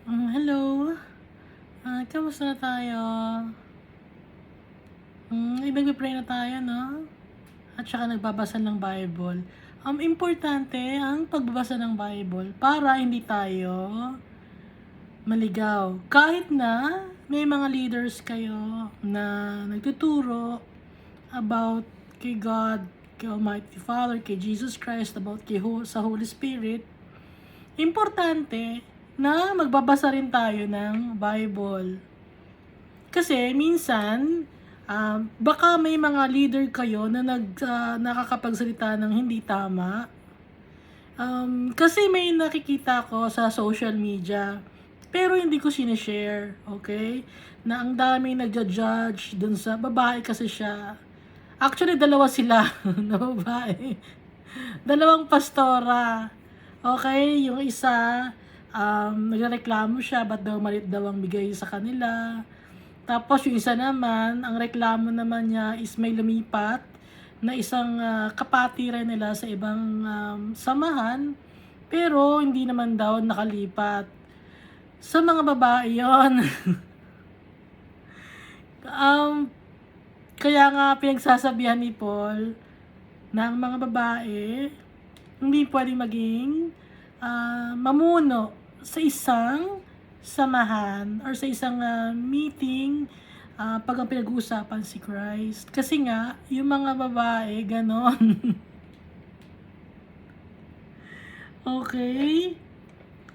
Hello. Kamusta na tayo? Nagpe-pray na tayo 'no? At saka nagbabasa ng Bible. Importante ang pagbabasa ng Bible para hindi tayo maligaw. Kahit na may mga leaders kayo na nagtuturo about kay God, kay Almighty Father, kay Jesus Christ, about sa Holy Spirit, importante na magbabasa rin tayo ng Bible. Kasi minsan, baka may mga leader kayo na nakakapagsalita ng hindi tama. Kasi may nakikita ko sa social media, pero hindi ko sinishare, okay? Na ang daming nagja-judge dun sa babae kasi siya. Actually, dalawa sila na babae. Dalawang pastora. Okay, yung isa, nagreklamo siya, ba't daw malit daw ang bigay sa kanila. Tapos yung isa naman, ang reklamo naman niya is may lumipat na isang kapatiran nila sa ibang samahan, pero hindi naman daw nakalipat. Sa mga babae yon. um, Kaya nga pinagsasabihan ni Paul na ang mga babae hindi pwedeng maging mamuno sa isang samahan or sa isang meeting pag ang pinag-uusapan si Christ. Kasi nga, yung mga babae, ganon. Okay?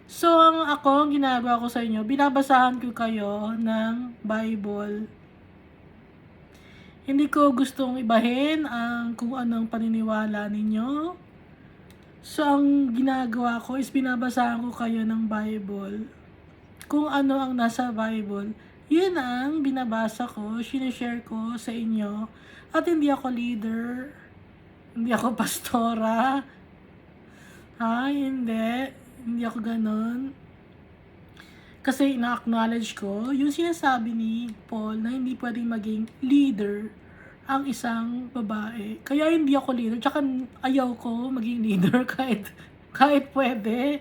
So, ang ginagawa ko sa inyo, binabasahan ko kayo ng Bible. Hindi ko gustong ibahin ang kung anong paniniwala ninyo. So, ang ginagawa ko is binabasahan ko kayo ng Bible. Kung ano ang nasa Bible, yun ang binabasa ko, sinishare ko sa inyo. At hindi ako leader, hindi ako pastora, hindi. Hindi ako ganon. Kasi ina-acknowledge ko yung sinasabi ni Paul na hindi pwedeng maging leader ang isang babae. Kaya hindi ako leader. Tsaka ayaw ko maging leader kahit pwede.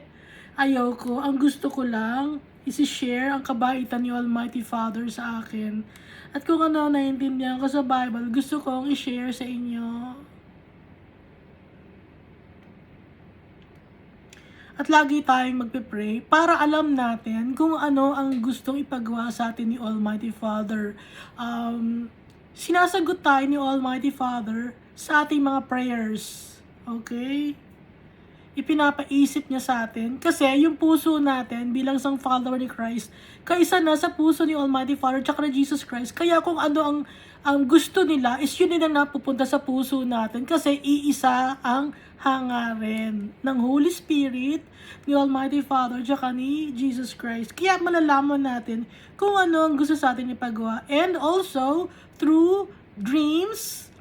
Ayaw ko. Ang gusto ko lang isi-share ang kabaitan ni Almighty Father sa akin. At kung ano naiintindihan ko sa Bible, gusto kong i-share sa inyo. At lagi tayong magpe-pray para alam natin kung ano ang gustong ipagawa sa atin ni Almighty Father. Sinasagot tayo ni Almighty Father sa ating mga prayers. Okay? Ipinapaisip niya sa atin kasi yung puso natin bilang isang follower ni Christ, kaisa na sa puso ni Almighty Father tsaka ni Jesus Christ. Kaya kung ano ang gusto nila is yun din ang napupunta sa puso natin kasi iisa ang hangarin ng Holy Spirit, ni Almighty Father, tsaka ni Jesus Christ. Kaya malalaman natin kung ano ang gusto sa atin ipagawa. And also, through dreams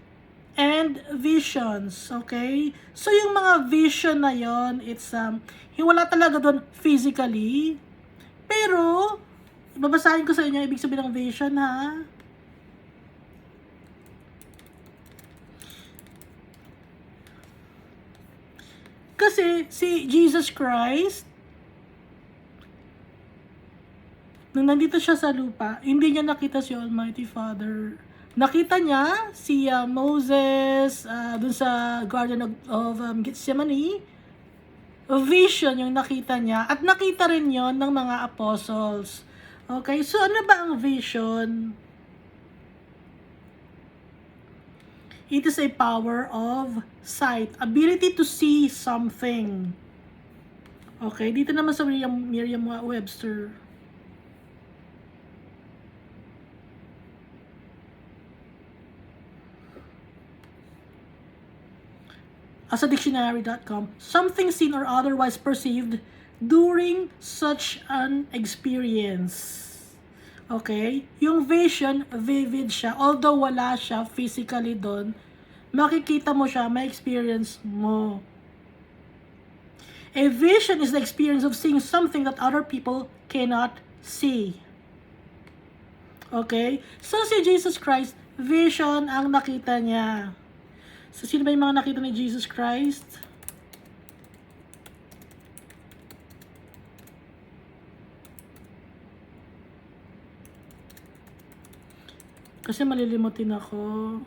and visions. Okay? So, yung mga vision na yon, it's, wala talaga doon physically. Pero, babasahin ko sa inyo, ibig sabihin ng vision, ha? Kasi si Jesus Christ, nung nandito siya sa lupa, hindi niya nakita si Almighty Father. Nakita niya si Moses dun sa Garden of Gethsemane. Vision yung nakita niya. At nakita rin yon ng mga apostles. Okay, so ano ba ang vision? It is a power of sight. Ability to see something. Okay, dito naman sa Merriam-Webster. As a dictionary.com, something seen or otherwise perceived during such an experience. Okay? Yung vision, vivid siya. Although wala siya physically doon, makikita mo siya, may experience mo. A vision is the experience of seeing something that other people cannot see. Okay? So si Jesus Christ, vision ang nakita niya. So, sino ba yung mga nakita ni Jesus Christ? Kasi malilimutin ako.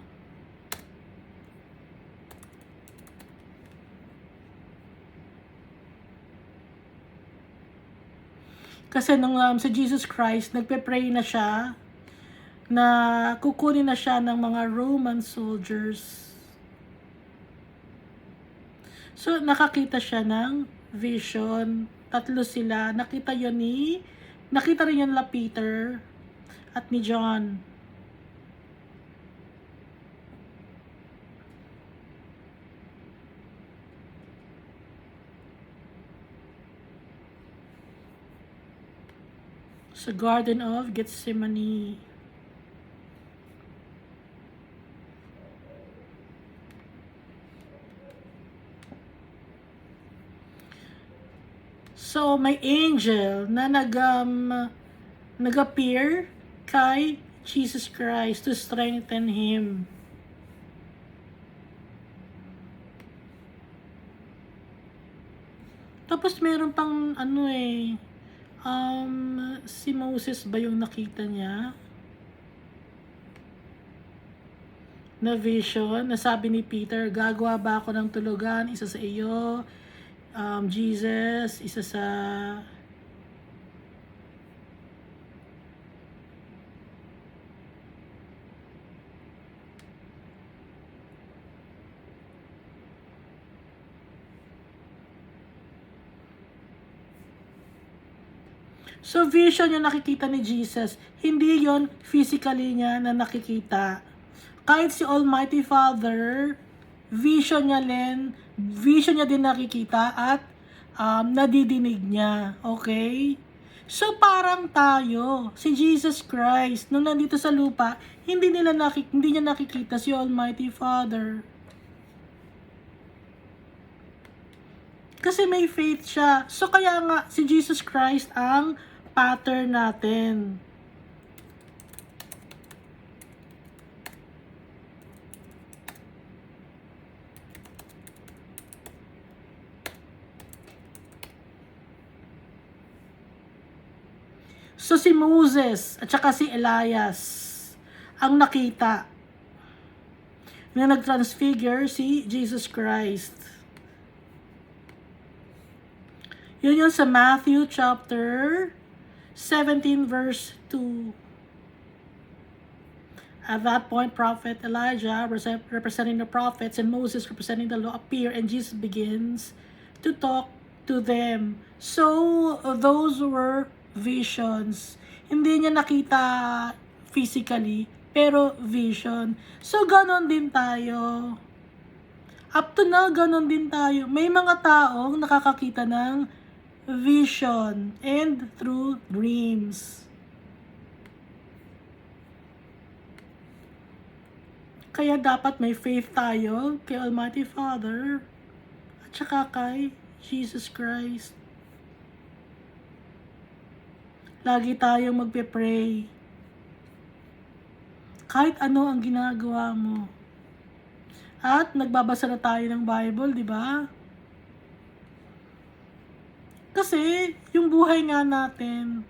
Kasi nung sa Jesus Christ, nagpe-pray na siya na kukunin na siya ng mga Roman soldiers. So, nakakita siya ng vision. Tatlo sila. Nakita rin yun la Peter at ni John. Sa Garden of Gethsemane. So, may angel na nag-appear kay Jesus Christ to strengthen him. Tapos meron pang si Moses ba yung nakita niya? Na vision, nasabi ni Peter, gagawa ba ako ng tulugan, isa sa iyo, Jesus, isa sa So, vision yung nakikita ni Jesus. Hindi yon physically niya na nakikita. Kahit si Almighty Father, vision niya din nakikita at nadidinig niya. Okay? So, parang tayo, si Jesus Christ, nung nandito sa lupa, hindi niya nakikita si Almighty Father. Kasi may faith siya. So, kaya nga, si Jesus Christ ang pattern natin. So, si Moses at saka si Elias ang nakita na nag-transfigure si Jesus Christ. Yun yung sa Matthew chapter 17 verse 2. At that point, Prophet Elijah, representing the prophets, and Moses, representing the law, appear, and Jesus begins to talk to them. So, those were visions. Hindi niya nakita physically, pero vision. So, ganon din tayo. Up to now, ganon din tayo. May mga taong nakakakita ng vision and through dreams. Kaya dapat may faith tayo kay Almighty Father at saka kay Jesus Christ. Lagi tayong magpe-pray. Kahit ano ang ginagawa mo. At nagbabasa na tayo ng Bible, di ba? Kasi, yung buhay nga natin,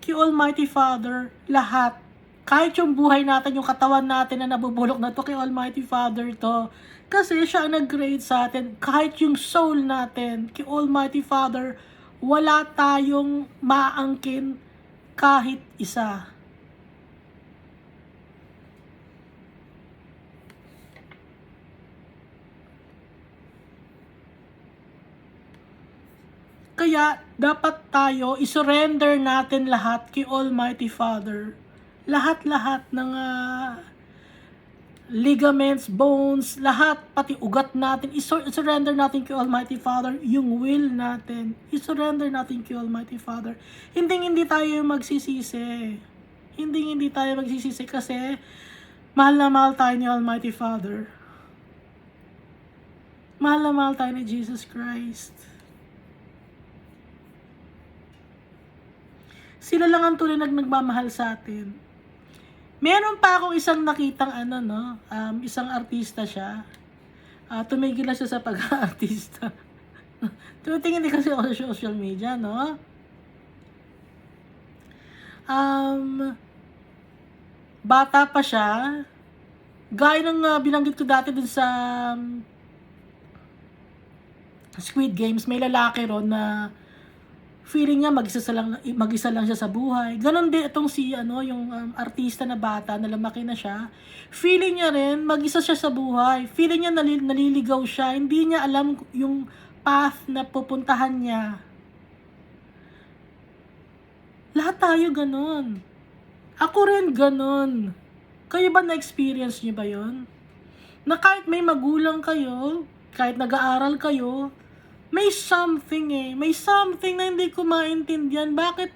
kay Almighty Father, lahat. Kahit yung buhay natin, yung katawan natin na nabubulok na to, kay Almighty Father to. Kasi siya ang nag-create sa atin. Kahit yung soul natin, kay Almighty Father, wala tayong maangkin kahit isa. Kaya, dapat tayo, isurrender natin lahat kay Almighty Father. Lahat-lahat ng ligaments, bones, lahat, pati ugat natin, isurrender natin kay Almighty Father. Yung will natin, isurrender natin kay Almighty Father. Hindi tayo magsisisi. Hindi tayo magsisisi kasi mahal na mahal tayo ni Almighty Father. Mahal na mahal tayo ni Jesus Christ. Sila lang ang tunay nagmamahal sa atin. Meron pa akong isang nakitang isang artista siya. Tumigil na siya sa pag-aartista. Tumitingin din kasi ako sa social media, no? bata pa siya, gaya ng binanggit ko dati dun sa Squid Games, may lalaki ron na feeling niya mag-isa lang siya sa buhay. Ganon din itong si yung artista na bata na lumaki na siya. Feeling niya rin mag-isa siya sa buhay. Feeling niya naliligaw siya. Hindi niya alam yung path na pupuntahan niya. Lahat tayo ganon. Ako rin ganon. Kayo ba na-experience niyo ba yon? Na kahit may magulang kayo, kahit nag-aaral kayo, may something na hindi ko maintindihan. Bakit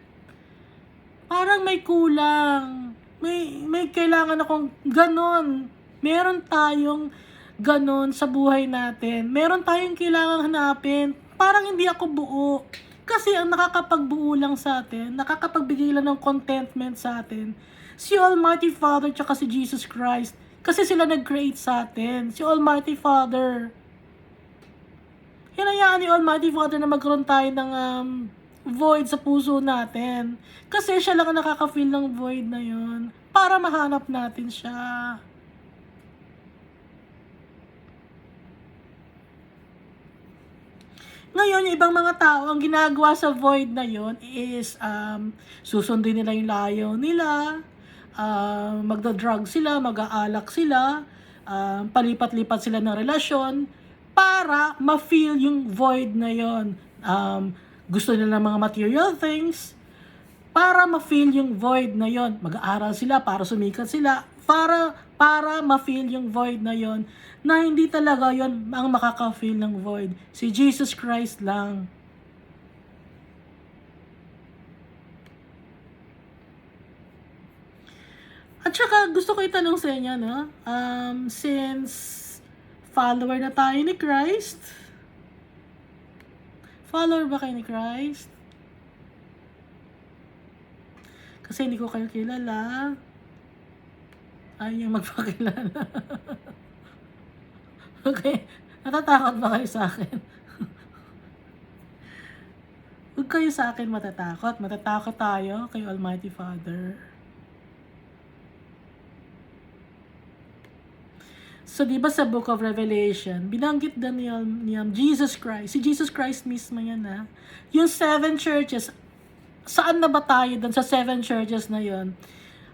parang may kulang? May kailangan akong ganon. Meron tayong ganon sa buhay natin. Meron tayong kailangang hanapin. Parang hindi ako buo. Kasi ang nakakapagbuo lang sa atin, nakakapagbigay lang ng contentment sa atin, si Almighty Father tsaka si Jesus Christ. Kasi sila nag-create sa atin. Si Almighty Father. Hinayaan ni Almighty Father na magkaroon tayo ng void sa puso natin. Kasi siya lang ang nakaka-feel ng void na yun. Para mahanap natin siya. Ngayon, yung ibang mga tao, ang ginagawa sa void na yun is susundin nila yung layaw nila, magda-drug sila, mag-aalak sila, palipat-lipat sila ng relasyon, para ma-feel yung void na yon. Gusto nila ng mga material things, para ma-feel yung void na yon. Mag-aaral sila para sumikat sila, para ma-feel yung void na yon, na hindi talaga yon ang makaka-feel ng void. Si Jesus Christ lang. At saka gusto ko itanong sa inyo, no? Since follower na tayo ni Christ. Follower ba kayo ni Christ? Kasi hindi ko kayo kilala. Ayaw niyo magpakilala. Okay. Natatakot ba kayo sa akin? Huwag kayo sa akin matatakot. Matatakot tayo kay Almighty Father. So, di ba sa Book of Revelation, binanggit din ni Jesus Christ. Si Jesus Christ mismo yan, ha? Yung 7 churches, saan na ba tayo dun sa 7 churches na yun?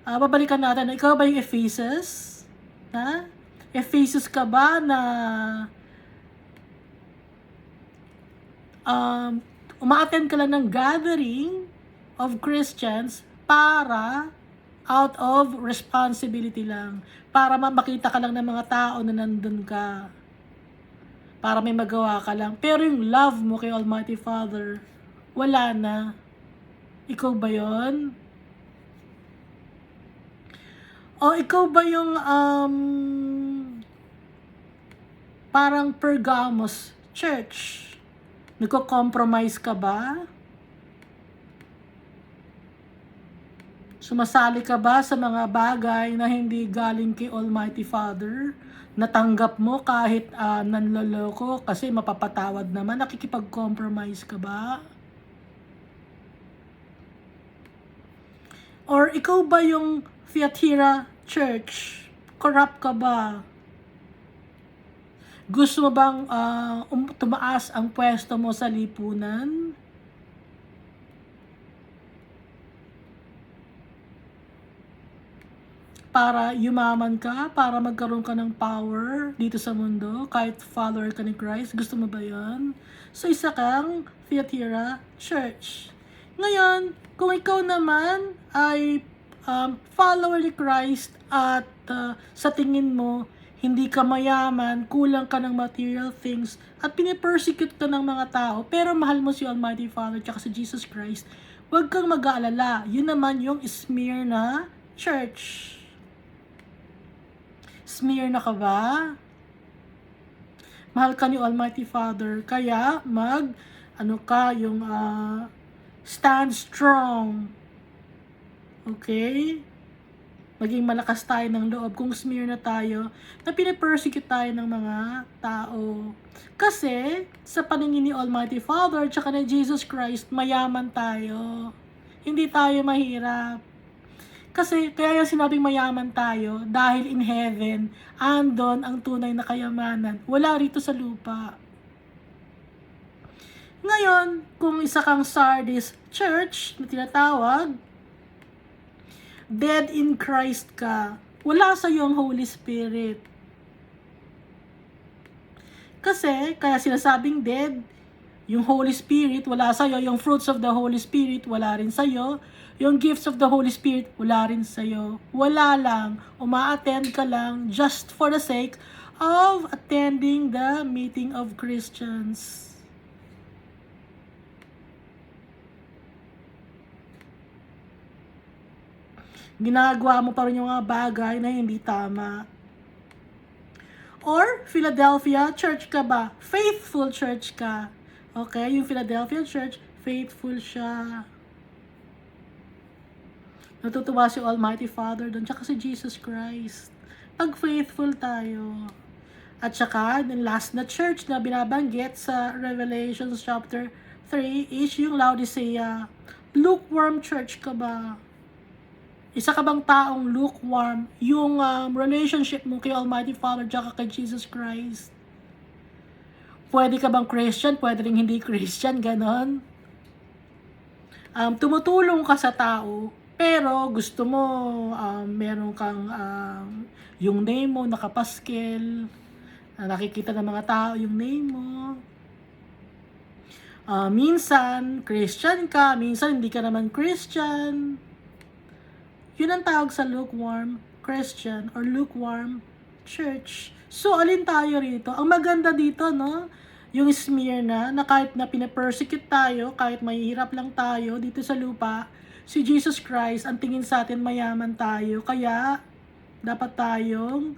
Babalikan natin, ikaw ba yung Ephesus? Ha? Ephesus ka ba na uma-attend ka lang ng gathering of Christians para out of responsibility lang. Para makita ka lang ng mga tao na nandun ka. Para may magawa ka lang. Pero yung love mo kay Almighty Father, wala na. Ikaw ba yon? O ikaw ba yung parang Pergamos Church? Nagko-compromise ka ba? Sumasali ka ba sa mga bagay na hindi galing kay Almighty Father? Natanggap mo kahit nanloloko kasi mapapatawad naman? Nakikipag-compromise ka ba? Or ikaw ba yung Thyatira Church? Corrupt ka ba? Gusto mo bang tumaas ang pwesto mo sa lipunan? Para yumaman ka, para magkaroon ka ng power dito sa mundo, kahit follower ka ni Christ, gusto mo ba yun? So, isa kang Thyatira Church. Ngayon, kung ikaw naman ay follower ni Christ at sa tingin mo, hindi ka mayaman, kulang ka ng material things, at pinipersecute ka ng mga tao, pero mahal mo si Almighty Father at si Jesus Christ, huwag kang mag-aalala. Yun naman yung Smyrna Church. Smyrna ka ba? Mahal ka ni Almighty Father, kaya yung stand strong. Okay? Maging malakas tayo ng loob kung Smyrna tayo, na pinipersecute tayo ng mga tao. Kasi, sa paningin ni Almighty Father, tsaka ni Jesus Christ, mayaman tayo. Hindi tayo mahirap. Kasi kaya yung sinabing mayaman tayo dahil in heaven, andon ang tunay na kayamanan. Wala rito sa lupa. Ngayon, kung isa kang Sardis church na tinatawag, dead in Christ ka, wala sa iyo ang Holy Spirit. Kasi, kaya sinasabing dead, yung Holy Spirit, wala sa'yo. Yung fruits of the Holy Spirit, wala rin sa'yo. Yung gifts of the Holy Spirit, wala rin sa'yo. Wala lang. Uma-attend ka lang just for the sake of attending the meeting of Christians. Ginagawa mo pa rin yung mga bagay na hindi tama. Or, Philadelphia, church ka ba? Faithful church ka. Okay, yung Philadelphia church, faithful siya. Natutuwa si Almighty Father doon, tsaka si Jesus Christ. Pag faithful tayo. At tsaka, yung last na church na binabanggit sa Revelation chapter 3 is yung Laodicea. Lukewarm church ka ba? Isa ka bang taong lukewarm? Yung relationship mo kay Almighty Father tsaka kay Jesus Christ. Pwede ka bang Christian? Pwede rin hindi Christian, ganon. Tumutulong ka sa tao, pero gusto mo, meron kang yung name mo nakapaskel, nakikita ng mga tao yung name mo. Minsan, Christian ka, minsan hindi ka naman Christian. Yun ang tawag sa lukewarm Christian or lukewarm church. So, alin tayo rito? Ang maganda dito, no? Yung Smyrna, na kahit na pinapersecute tayo, kahit mahihirap lang tayo dito sa lupa, si Jesus Christ, ang tingin sa atin mayaman tayo. Kaya, dapat tayong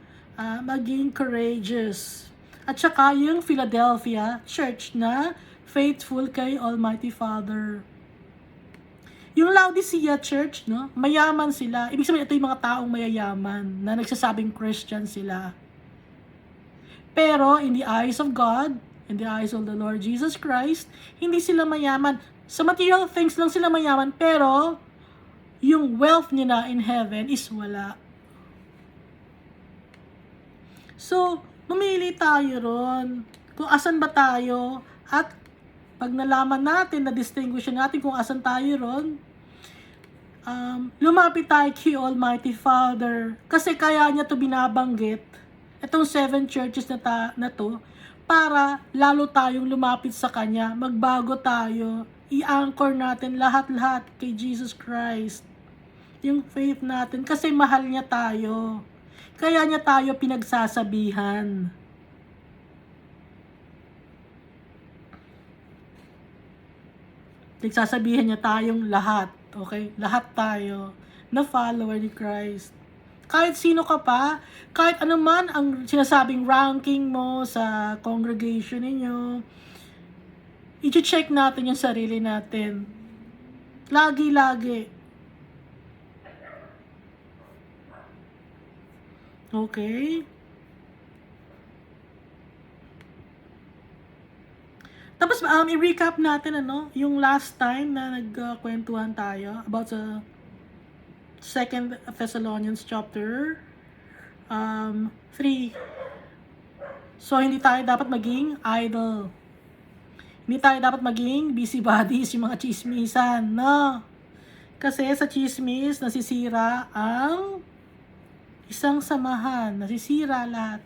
maging courageous. At saka yung Philadelphia church na faithful kay Almighty Father. Yung Laodicea church, no, mayaman sila. Ibig sabihin, ito yung mga taong mayayaman na nagsasabing Christian sila. Pero, in the eyes of God, in the eyes of the Lord Jesus Christ, hindi sila mayaman. Sa material things lang sila mayaman, pero yung wealth nila in heaven is wala. So, mamili tayo ron. Kung asan ba tayo, at pag nalaman natin, na-distinguish natin kung asan tayo ron, lumapit tayo kay Almighty Father. Kasi kaya niya to binabanggit, itong 7 churches na to, para lalo tayong lumapit sa Kanya, magbago tayo, i-anchor natin lahat-lahat kay Jesus Christ. Yung faith natin, kasi mahal niya tayo. Kaya niya tayo pinagsasabihan. Nagsasabihan niya tayong lahat, okay? Lahat tayo na follower ni Christ. Kahit sino ka pa, kahit ano man ang sinasabing ranking mo sa congregation ninyo, i-check natin yung sarili natin. Lagi-lagi. Okay? Tapos, i-recap natin, yung last time na nagkwentuhan tayo about sa 2 Thessalonians chapter 3. So, hindi tayo dapat maging idle. Hindi tayo dapat maging busybodies, yung mga chismisan, no? Kasi sa chismis, nasisira ang isang samahan. Nasisira lahat.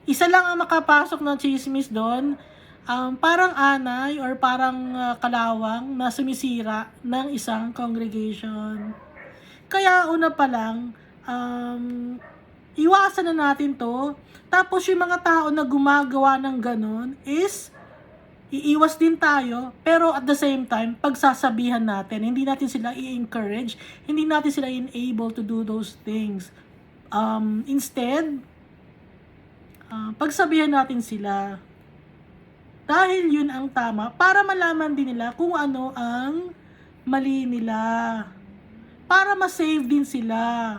Isa lang ang makapasok ng chismis doon, parang anay or parang kalawang na sumisira ng isang congregation. Kaya una pa lang, iwasan na natin to. Tapos yung mga tao na gumagawa ng ganon is, iiwas din tayo, pero at the same time, pagsasabihan natin, hindi natin sila i-encourage, hindi natin sila enable to do those things. Instead, pagsabihan natin sila, dahil yun ang tama, para malaman din nila kung ano ang mali nila. Para ma-save din sila.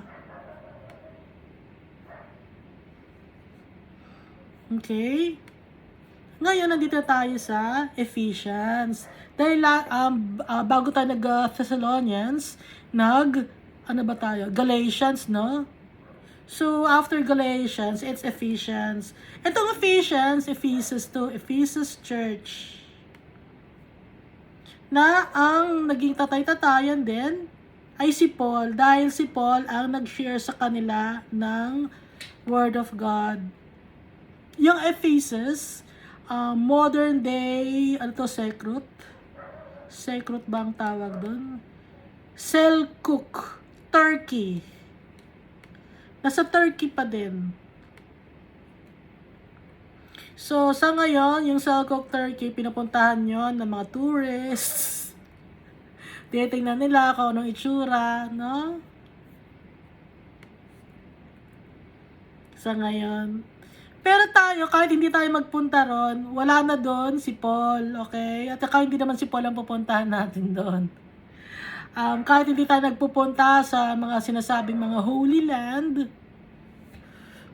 Okay? Ngayon, nandito tayo sa Ephesians. Dahil bago tayo nag-Thessalonians, ano ba tayo? Galatians, no? So, after Galatians, it's Ephesians. Itong Ephesians, Ephesus to Ephesus Church. Na ang naging tatay-tatayan din ay si Paul. Dahil si Paul ang nag-share sa kanila ng Word of God. Yung Ephesus, modern day, ano to, Sekrut? Sekrut ba ang tawag doon? Selçuk, Turkey. Nasa Turkey pa din. So, sa ngayon, yung Selçuk, Turkey, pinupuntahan yon ng mga tourists. Tinitingnan nila kung anong itsura, no? Sa ngayon. Pero tayo, kahit hindi tayo magpunta ron, wala na doon si Paul, okay? At kahit hindi naman si Paul ang pupuntahan natin doon. Kahit hindi tayo nagpupunta sa mga sinasabing mga Holy Land,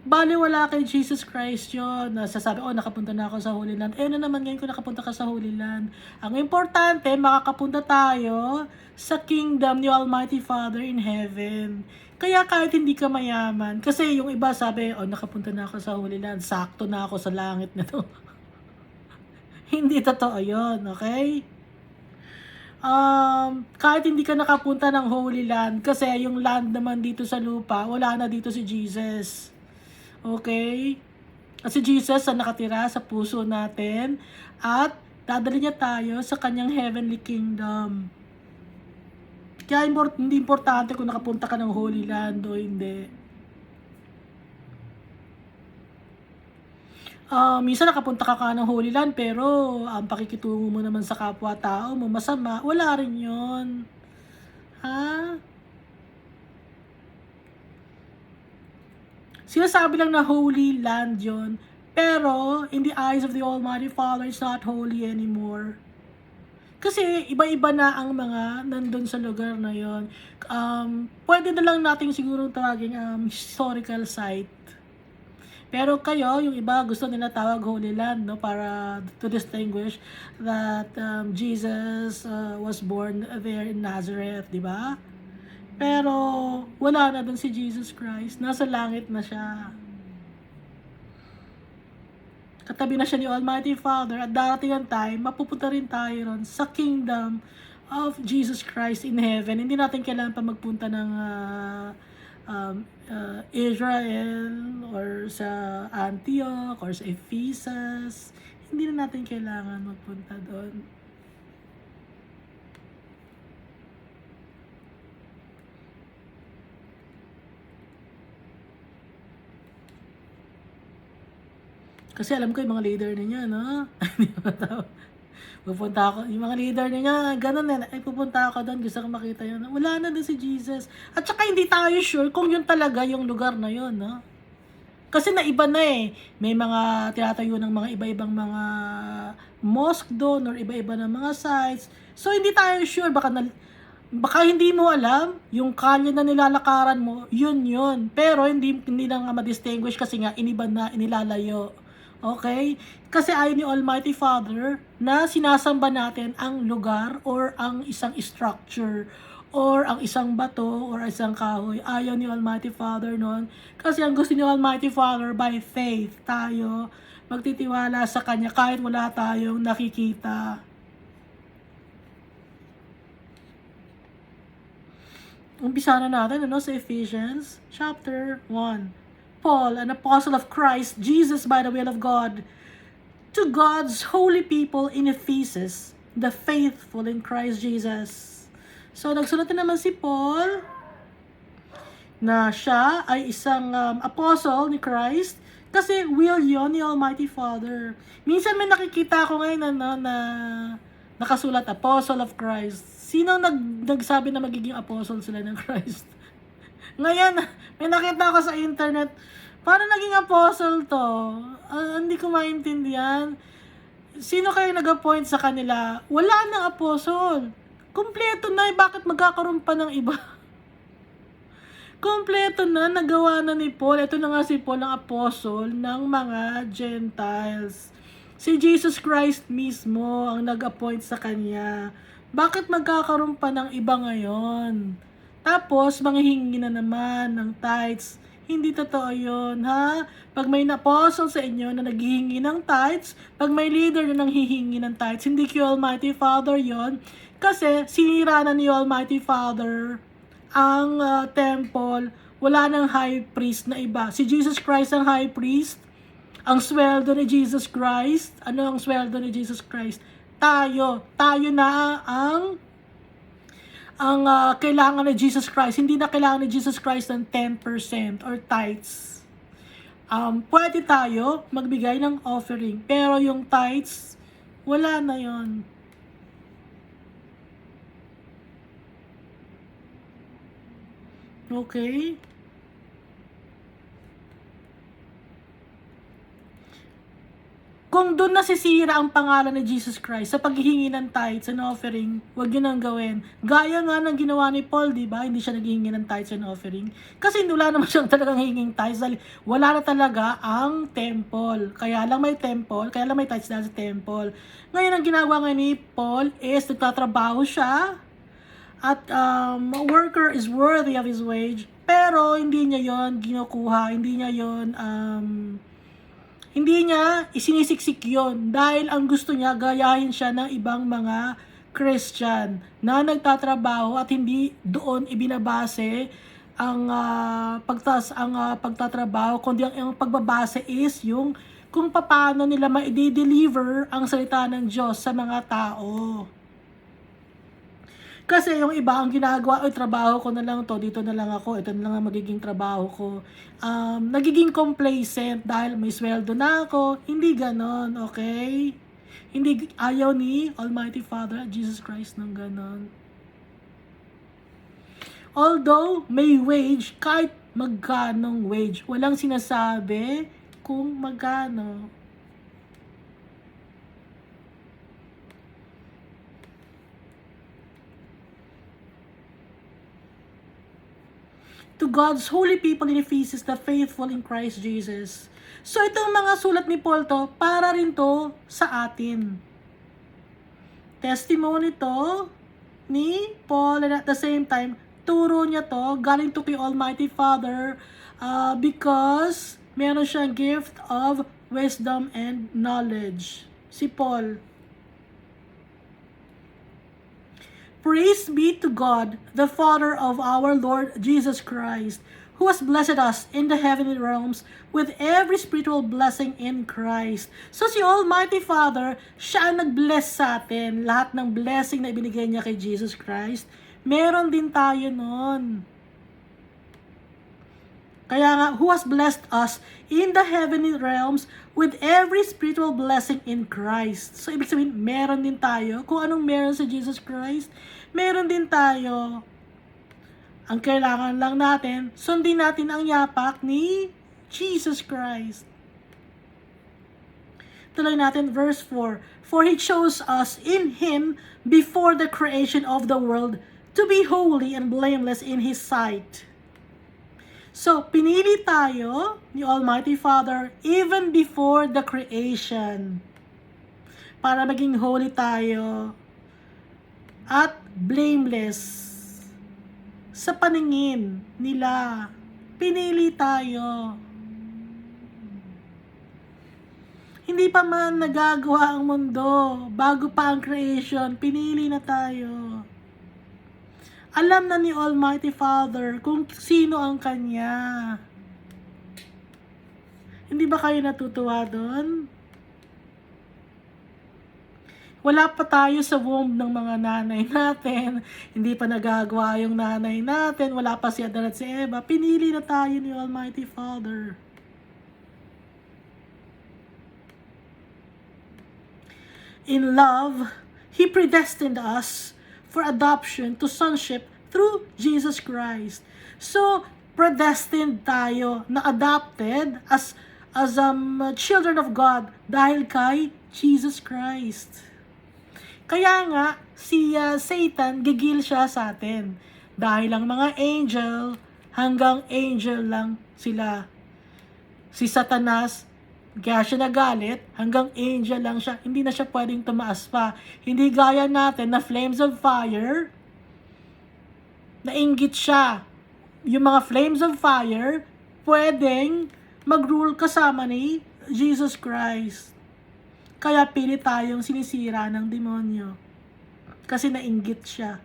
bali wala kay Jesus Christ yun. Nasasabi, nakapunta na ako sa Holy Land. Na naman ngayon kung nakapunta ka sa Holy Land. Ang importante, makakapunta tayo sa kingdom ni Almighty Father in heaven. Kaya kahit hindi ka mayaman, kasi yung iba sabi, nakapunta na ako sa Holy Land, sakto na ako sa langit na to. Hindi totoo yun, okay? Kahit hindi ka nakapunta ng Holy Land, kasi yung land naman dito sa lupa, wala na dito si Jesus. Okay? At si Jesus ang nakatira sa puso natin at dadali niya tayo sa kanyang heavenly kingdom. Kaya hindi importante kung nakapunta ka ng Holy Land o hindi. Minsan nakapunta ka ng Holy Land pero ang pakikitungo mo naman sa kapwa-tao mo masama, wala rin yun. Ha? Sinasabi lang na Holy Land yun, pero in the eyes of the Almighty Father, it's not holy anymore. Kasi iba-iba na ang mga nandun sa lugar na yon. Pwede na lang natin siguro tawagin historical site. Pero kayo, yung iba gusto nila tawag Holy Land, no, para to distinguish that Jesus was born there in Nazareth, di ba? Pero wala na dun si Jesus Christ, nasa langit na siya. Katabi na siya ni Almighty Father at darating ang time, mapupunta rin tayo ron sa kingdom of Jesus Christ in heaven. Hindi natin kailangan pa magpunta ng Israel or sa Antioch or sa Ephesus. Hindi na natin kailangan magpunta doon. Kasi alam ko yung mga leader niya, no? Pupunta ako, yung mga leader niya, ganun eh, pupunta ako doon, gusto ko makita yun. Wala na doon si Jesus. At saka hindi tayo sure kung yun talaga yung lugar na yun, no? Kasi naiba na eh. May mga tinatayo ng mga iba-ibang mga mosque doon or iba-iba ng mga sites. So hindi tayo sure, baka hindi mo alam, yung kalye na nilalakaran mo, yun. Pero hindi na nga ma-distinguish kasi nga iniba na, inilalayo. Okay? Kasi ayaw ni Almighty Father na sinasamba natin ang lugar or ang isang structure or ang isang bato or isang kahoy. Ayaw ni Almighty Father nun. Kasi ang gusto ni Almighty Father, by faith, tayo magtitiwala sa Kanya kahit wala tayong nakikita. Umpisa na natin sa Ephesians chapter 1. Paul, an apostle of Christ Jesus by the will of God, to God's holy people in Ephesus, the faithful in Christ Jesus. So, nagsulat na naman si Paul na siya ay isang apostle ni Christ kasi will yun ni Almighty Father. Minsan may nakikita ako ngayon na nakasulat, apostle of Christ. Sino nagsabi na magiging apostle sila ng Christ? Ngayon, may nakita ako sa internet, paano naging apostle to? Hindi ko maintindihan. Sino kayo nag-appoint sa kanila? Wala nang apostle. Kompleto na, bakit magkakaroon pa ng iba? Kompleto na, nagawa na ni Paul. Ito na nga si Paul ang apostle ng mga Gentiles. Si Jesus Christ mismo ang nag-appoint sa kanya. Bakit magkakaroon pa ng iba ngayon? Tapos, manghihingi na naman ng tithes. Hindi totoo yun, ha? Pag may apostle sa inyo na naghihingi ng tithes, pag may leader na nanghihingi ng tithes, hindi kay Almighty Father yon. Kasi, sinira na ni Almighty Father ang temple. Wala nang high priest na iba. Si Jesus Christ ang high priest. Ang sweldo ni Jesus Christ. Ano ang sweldo ni Jesus Christ? Tayo na ang kailangan ni Jesus Christ. Hindi na kailangan ni Jesus Christ ng 10% or tithes. Pwede tayo magbigay ng offering, pero yung tithes, wala na yon. Okay? Kung doon nasisira ang pangalan ni Jesus Christ sa paghihingi ng tithes and offering, huwag yun ang gawin. Gaya nga ng ginawa ni Paul, di ba? Hindi siya naghihingi ng tithes and offering. Kasi wala naman siyang talagang hinging tithes dahil wala na talaga ang temple. Kaya lang may temple, kaya lang may tithes dahil sa temple. Ngayon, ang ginagawa nga ni Paul is nagtatrabaho siya at worker is worthy of his wage, pero hindi niya yon ginukuha, hindi niya isinisiksik yon dahil ang gusto niya gayahin siya ng ibang mga Christian na nagtatrabaho at hindi doon ibinabase ang pagtatrabaho, kundi ang pagbabase is yung kung paano nila ma-deliver ang salita ng Diyos sa mga tao. Kasi yung iba ang ginagawa, trabaho ko na lang to, dito na lang ako, ito na lang ang magiging trabaho ko. Nagiging complacent dahil may sweldo na ako. Hindi ganon, okay? Hindi ayaw ni Almighty Father, Jesus Christ ng ganon. Although may wage, kahit magkanong wage, walang sinasabi kung magkano. To God's holy people in Ephesus, the faithful in Christ Jesus. So itong mga sulat ni Paul to, para rin to sa atin. Testimony to ni Paul, and at the same time, turo niya to, galing to kay Almighty Father, because meron siyang gift of wisdom and knowledge. Si Paul. Praise be to God, the Father of our Lord Jesus Christ, who has blessed us in the heavenly realms with every spiritual blessing in Christ. So si Almighty Father, siya ang nag-bless sa atin. Lahat ng blessing na ibinigay niya kay Jesus Christ, meron din tayo nun. Kaya nga, who has blessed us in the heavenly realms with every spiritual blessing in Christ. So, ibig sabihin, meron din tayo. Kung anong meron sa Jesus Christ, meron din tayo. Ang kailangan lang natin, sundin natin ang yapak ni Jesus Christ. Tuloy natin, verse 4. For He chose us in Him before the creation of the world to be holy and blameless in His sight. So, pinili tayo ni Almighty Father even before the creation para maging holy tayo at blameless sa paningin nila. Pinili tayo. Hindi pa man nagagawa ang mundo, bago pa ang creation, pinili na tayo. Alam na ni Almighty Father kung sino ang Kanya. Hindi ba kayo natutuwa doon? Wala pa tayo sa womb ng mga nanay natin. Hindi pa nagagawa yung nanay natin. Wala pa si Adan at si Eva. Pinili na tayo ni Almighty Father. In love, He predestined us for adoption to sonship through Jesus Christ. So, predestined tayo na adopted as children of God dahil kay Jesus Christ. Kaya nga, si Satan, gigil siya sa atin. Dahil ang mga angel, hanggang angel lang sila. Si Satanas, kaya siya nagalit, hanggang angel lang siya. Hindi na siya pwedeng tumaas pa. Hindi gaya natin na flames of fire nainggit siya. Yung mga flames of fire, pwedeng mag-rule kasama ni Jesus Christ. Kaya pili tayong sinisira ng demonyo. Kasi nainggit siya.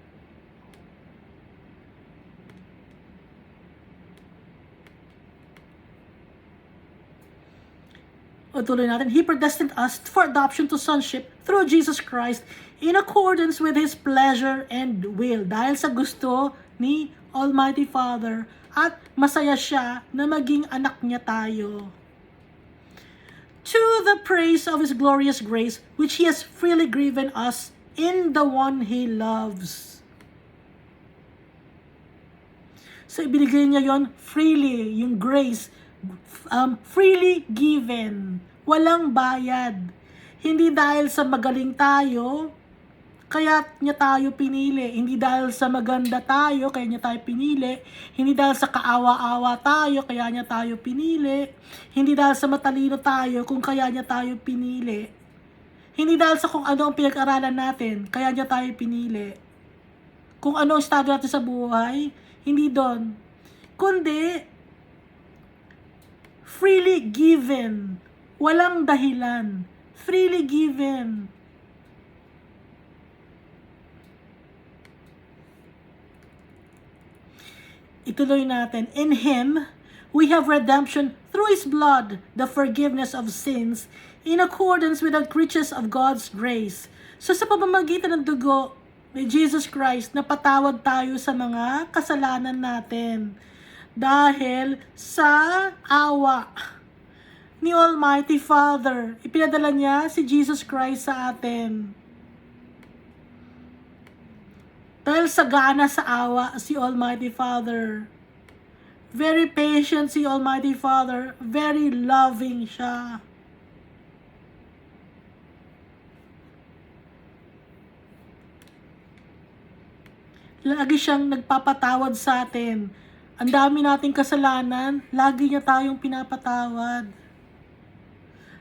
O tuloy natin, He predestined us for adoption to sonship through Jesus Christ in accordance with His pleasure and will. Dahil sa gusto ni Almighty Father at masaya siya na maging anak niya tayo. To the praise of His glorious grace, which He has freely given us in the one He loves. So, ibinigay niya yon freely, yung grace, freely given, walang bayad. Hindi dahil sa magaling tayo, kaya niya tayo pinili. Hindi dahil sa maganda tayo, kaya niya tayo pinili. Hindi dahil sa kaawa-awa tayo, kaya niya tayo pinili. Hindi dahil sa matalino tayo, kung kaya niya tayo pinili. Hindi dahil sa kung ano ang pinag-aralan natin, kaya niya tayo pinili. Kung ano ang estado natin sa buhay, hindi doon. Kundi, freely given. Walang dahilan. Freely given. Ituloy natin. In Him, we have redemption through His blood, the forgiveness of sins, in accordance with the riches of God's grace. So sa pamamagitan ng dugo ni Jesus Christ, napatawad tayo sa mga kasalanan natin. Dahil sa awa ni Almighty Father, ipinadala niya si Jesus Christ sa atin. Dahil sagana sa awa si Almighty Father. Very patient si Almighty Father. Very loving siya. Lagi siyang nagpapatawad sa atin. Ang dami nating kasalanan, lagi niya tayong pinapatawad.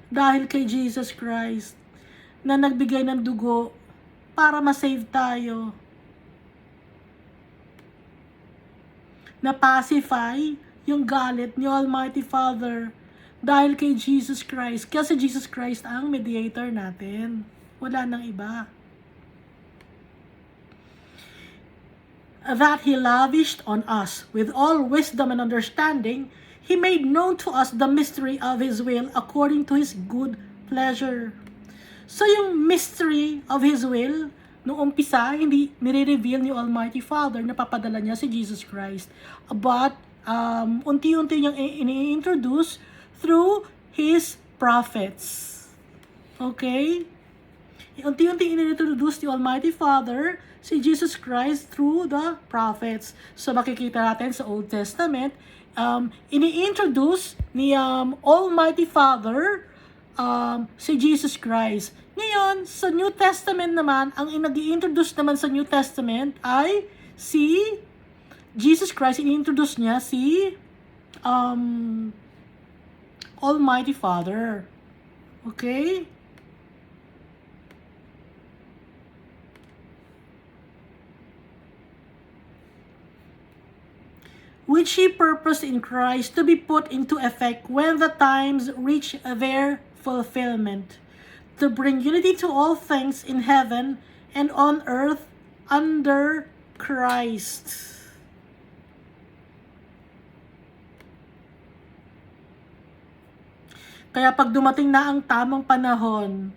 Dahil kay Jesus Christ na nagbigay ng dugo para ma-save tayo. Na-pacify yung galit ni Almighty Father dahil kay Jesus Christ. Kasi Jesus Christ ang mediator natin. Wala nang iba. That He lavished on us with all wisdom and understanding, He made known to us the mystery of His will according to His good pleasure. So yung mystery of His will, noong umpisa, hindi nire-reveal ni Almighty Father na papadala niya si Jesus Christ. But, unti-unti niyang ini-introduce through His prophets. Okay? Unti-unti ini-introduce ni Almighty Father si Jesus Christ through the prophets. So, makikita natin sa Old Testament, ini-introduce ni Almighty Father si Jesus Christ. Ngayon, sa New Testament naman, ang nag-i-introduce naman sa New Testament ay si Jesus Christ. Ini-introduce niya si Almighty Father. Okay? Which He purposed in Christ to be put into effect when the times reach their fulfillment, to bring unity to all things in heaven and on earth under Christ. Kaya pag dumating na ang tamang panahon,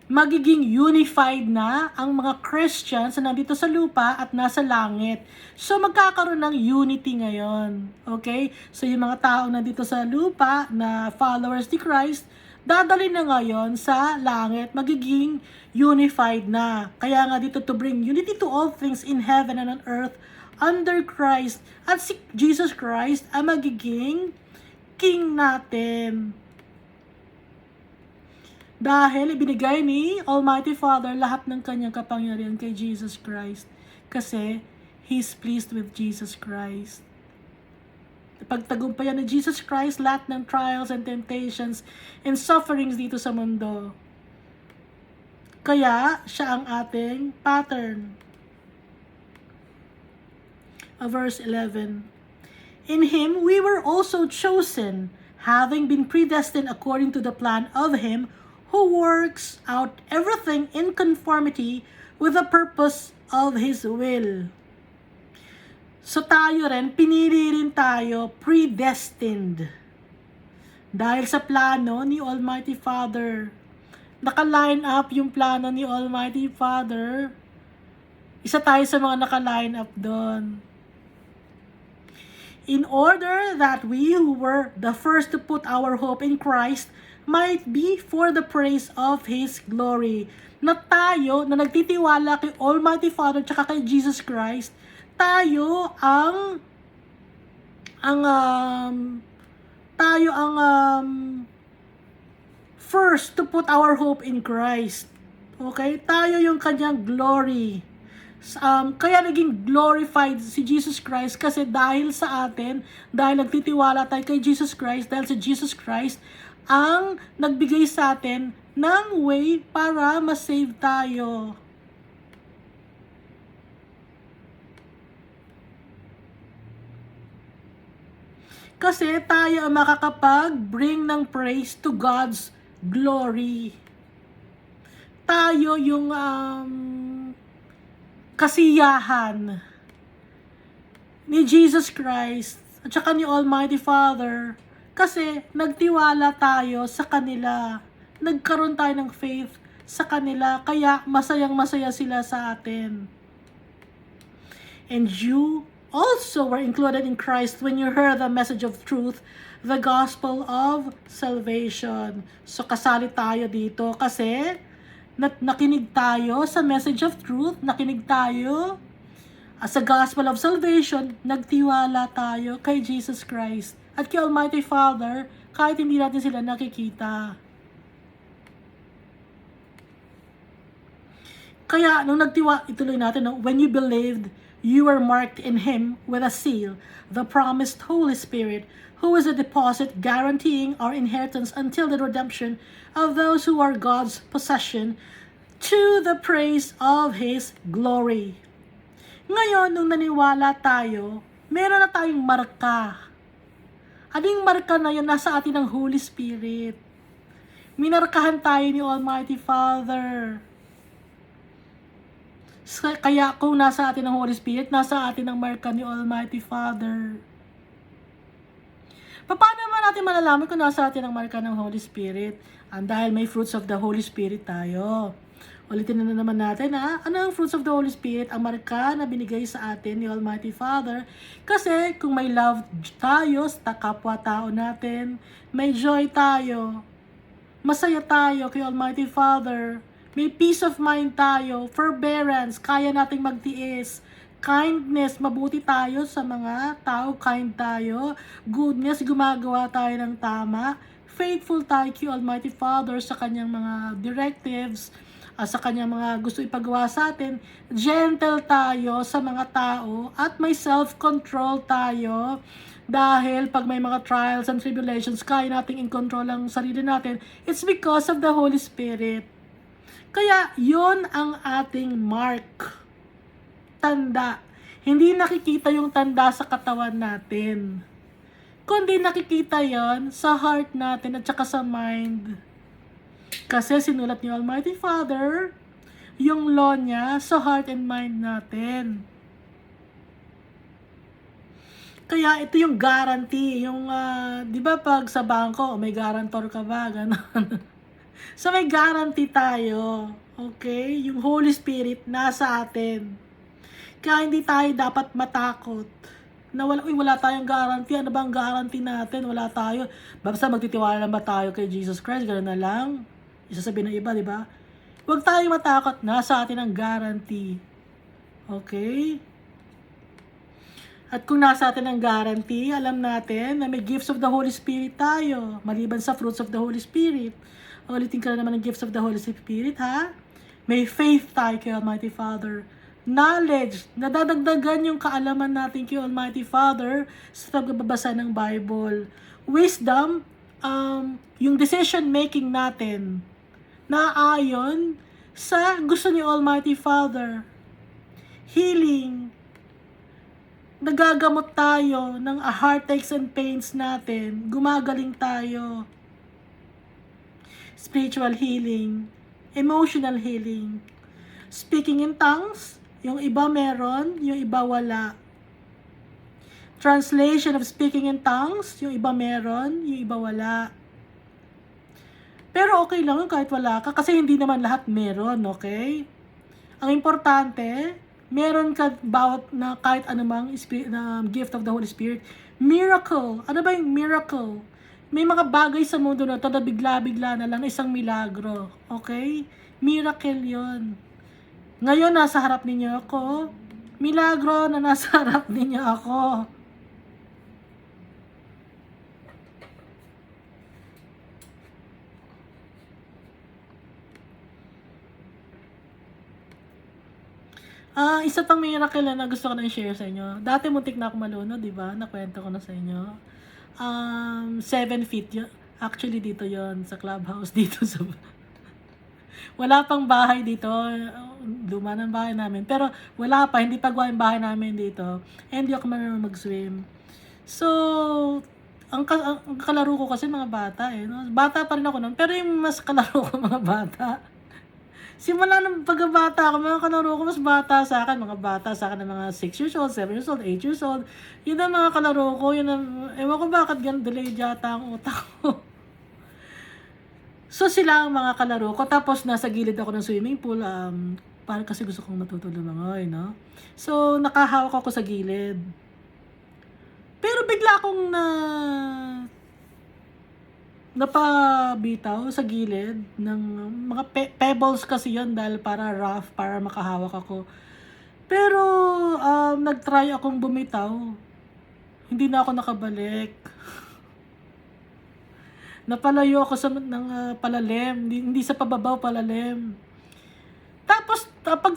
magiging unified na ang mga Christians na nandito sa lupa at nasa langit. So, magkakaroon ng unity ngayon. Okay? So, yung mga tao nandito sa lupa na followers ni Christ, dadali na ngayon sa langit, magiging unified na. Kaya nga dito, to bring unity to all things in heaven and on earth under Christ. At si Jesus Christ ay magiging King natin. Dahil ibinigay ni Almighty Father lahat ng kanyang kapangyarihan kay Jesus Christ. Kasi He's pleased with Jesus Christ. Pagtagumpayan ni Jesus Christ lahat ng trials and temptations and sufferings dito sa mundo. Kaya siya ang ating pattern. verse 11. In Him we were also chosen, having been predestined according to the plan of Him who works out everything in conformity with the purpose of His will. So tayo rin, pinili rin tayo, predestined. Dahil sa plano ni Almighty Father. Naka-line up yung plano ni Almighty Father. Isa tayo sa mga naka-line up doon. In order that we who were the first to put our hope in Christ might be for the praise of His glory. Na tayo, na nagtitiwala kay Almighty Father tsaka kay Jesus Christ, tayo ang first to put our hope in Christ. Okay? Tayo yung kanyang glory. Kaya naging glorified si Jesus Christ kasi dahil sa atin, dahil nagtitiwala tayo kay Jesus Christ, dahil si Jesus Christ ang nagbigay sa atin ng way para ma-save tayo. Kasi tayo ang makakapag-bring ng praise to God's glory. Tayo yung kasiyahan ni Jesus Christ at saka ni Almighty Father kasi nagtiwala tayo sa kanila. Nagkaroon tayo ng faith sa kanila kaya masayang-masaya sila sa atin. And you also were included in Christ when you heard the message of truth, the gospel of salvation. So kasali tayo dito kasi nakinig tayo sa message of truth, nakinig tayo sa gospel of salvation, nagtiwala tayo kay Jesus Christ at kay Almighty Father kahit hindi natin sila nakikita. Kaya nung ituloy natin, when you believed, you were marked in Him with a seal, the promised Holy Spirit, who is a deposit guaranteeing our inheritance until the redemption of those who are God's possession, to the praise of His glory. Ngayon, nung naniwala tayo, meron na tayong marka. Anong marka na yun? Nasa atin ang Holy Spirit. Minarkahan tayo ni Almighty Father. Kaya kung nasa atin ang Holy Spirit, nasa atin ang marka ni Almighty Father. Paano naman natin malalaman kung nasa atin ang marka ng Holy Spirit? Dahil may fruits of the Holy Spirit tayo. Ulitin na naman natin ano ang fruits of the Holy Spirit? Ang marka na binigay sa atin ni Almighty Father. Kasi kung may love tayo sa kapwa-tao natin, may joy tayo, masaya tayo kay Almighty Father, may peace of mind tayo, forbearance, kaya nating magtiis, kindness, mabuti tayo sa mga tao, kind tayo, goodness, gumagawa tayo ng tama, faithful tayo kay Almighty Father sa kanyang mga directives, sa kanyang mga gusto ipagawa sa atin, gentle tayo sa mga tao, at may self-control tayo, dahil pag may mga trials and tribulations, kaya nating in-control ang sarili natin, it's because of the Holy Spirit. Kaya, yun ang ating mark. Tanda. Hindi nakikita yung tanda sa katawan natin. Kundi nakikita yon sa heart natin at saka sa mind. Kasi sinulat ni Almighty Father yung law niya sa heart and mind natin. Kaya ito yung guarantee. Yung, di ba pag sa bangko, may guarantor ka ba? Ganon. So may guarantee tayo, okay? Yung Holy Spirit nasa atin. Kaya hindi tayo dapat matakot na wala tayong guarantee. Ano ba ang guarantee natin? Wala tayo. Basta magtitiwala lang ba tayo kay Jesus Christ? Ganoon na lang. Isasabihin ng iba, di ba? Huwag tayong matakot. Nasa atin ang guarantee. Okay? At kung nasa atin ang guarantee, alam natin na may gifts of the Holy Spirit tayo. Maliban sa fruits of the Holy Spirit. Ulitin ka na naman ng gifts of the Holy Spirit, ha? May faith tayo kay Almighty Father. Knowledge, nadadagdagan yung kaalaman natin kay Almighty Father sa pagbabasa ng Bible. Wisdom, yung decision making natin na ayon sa gusto ni Almighty Father. Healing, nagagamot tayo ng heartaches and pains natin, gumagaling tayo. Spiritual healing, emotional healing, speaking in tongues, yung iba meron, yung iba wala. Translation of speaking in tongues, yung iba meron, yung iba wala. Pero okay lang yun kahit wala ka, kasi hindi naman lahat meron, okay? Ang importante, meron ka bawat na kahit anumang gift of the Holy Spirit. Miracle. Ano ba yung miracle? May mga bagay sa mundo na ito na bigla-bigla na lang na isang milagro. Okay? Miracle yon. Ngayon, nasa harap ninyo ako. Milagro na nasa harap ninyo ako. Isa pang miracle na gusto ko na i-share sa inyo. Dati muntik na ako malunod, di ba? Nakwento ko na sa inyo. 7 feet yun. Actually, dito yon sa clubhouse, dito sa... Wala pang bahay dito. Luma ng bahay namin. Pero wala pa, hindi pa gawa yung bahay namin dito. And hindi ako marunong mag-swim. So, ang kalaro ko kasi mga bata eh. No? Bata pa rin ako noon. Pero yung mas kalaro ko mga bata. Simula ng pagkabata ako, mga kalaro ko, mas bata sa akin. Mga bata sa akin ng mga 6 years old, 7 years old, 8 years old. Yun ang mga kalaro ko. Yun ang, ewan ko bakit ganun delayed yata ang utak ko. So sila ang mga kalaro ko. Tapos nasa gilid ako ng swimming pool. Parang kasi gusto kong matuto lumangoy, no? So nakahawak ako sa gilid. Pero bigla akong napabitaw sa gilid ng mga pebbles kasi yon dahil para rough, para makahawak ako. Pero nag-try akong bumitaw. Hindi na ako nakabalik. Napalayo ako sa palalim, hindi sa pababaw, palalim. Tapos pag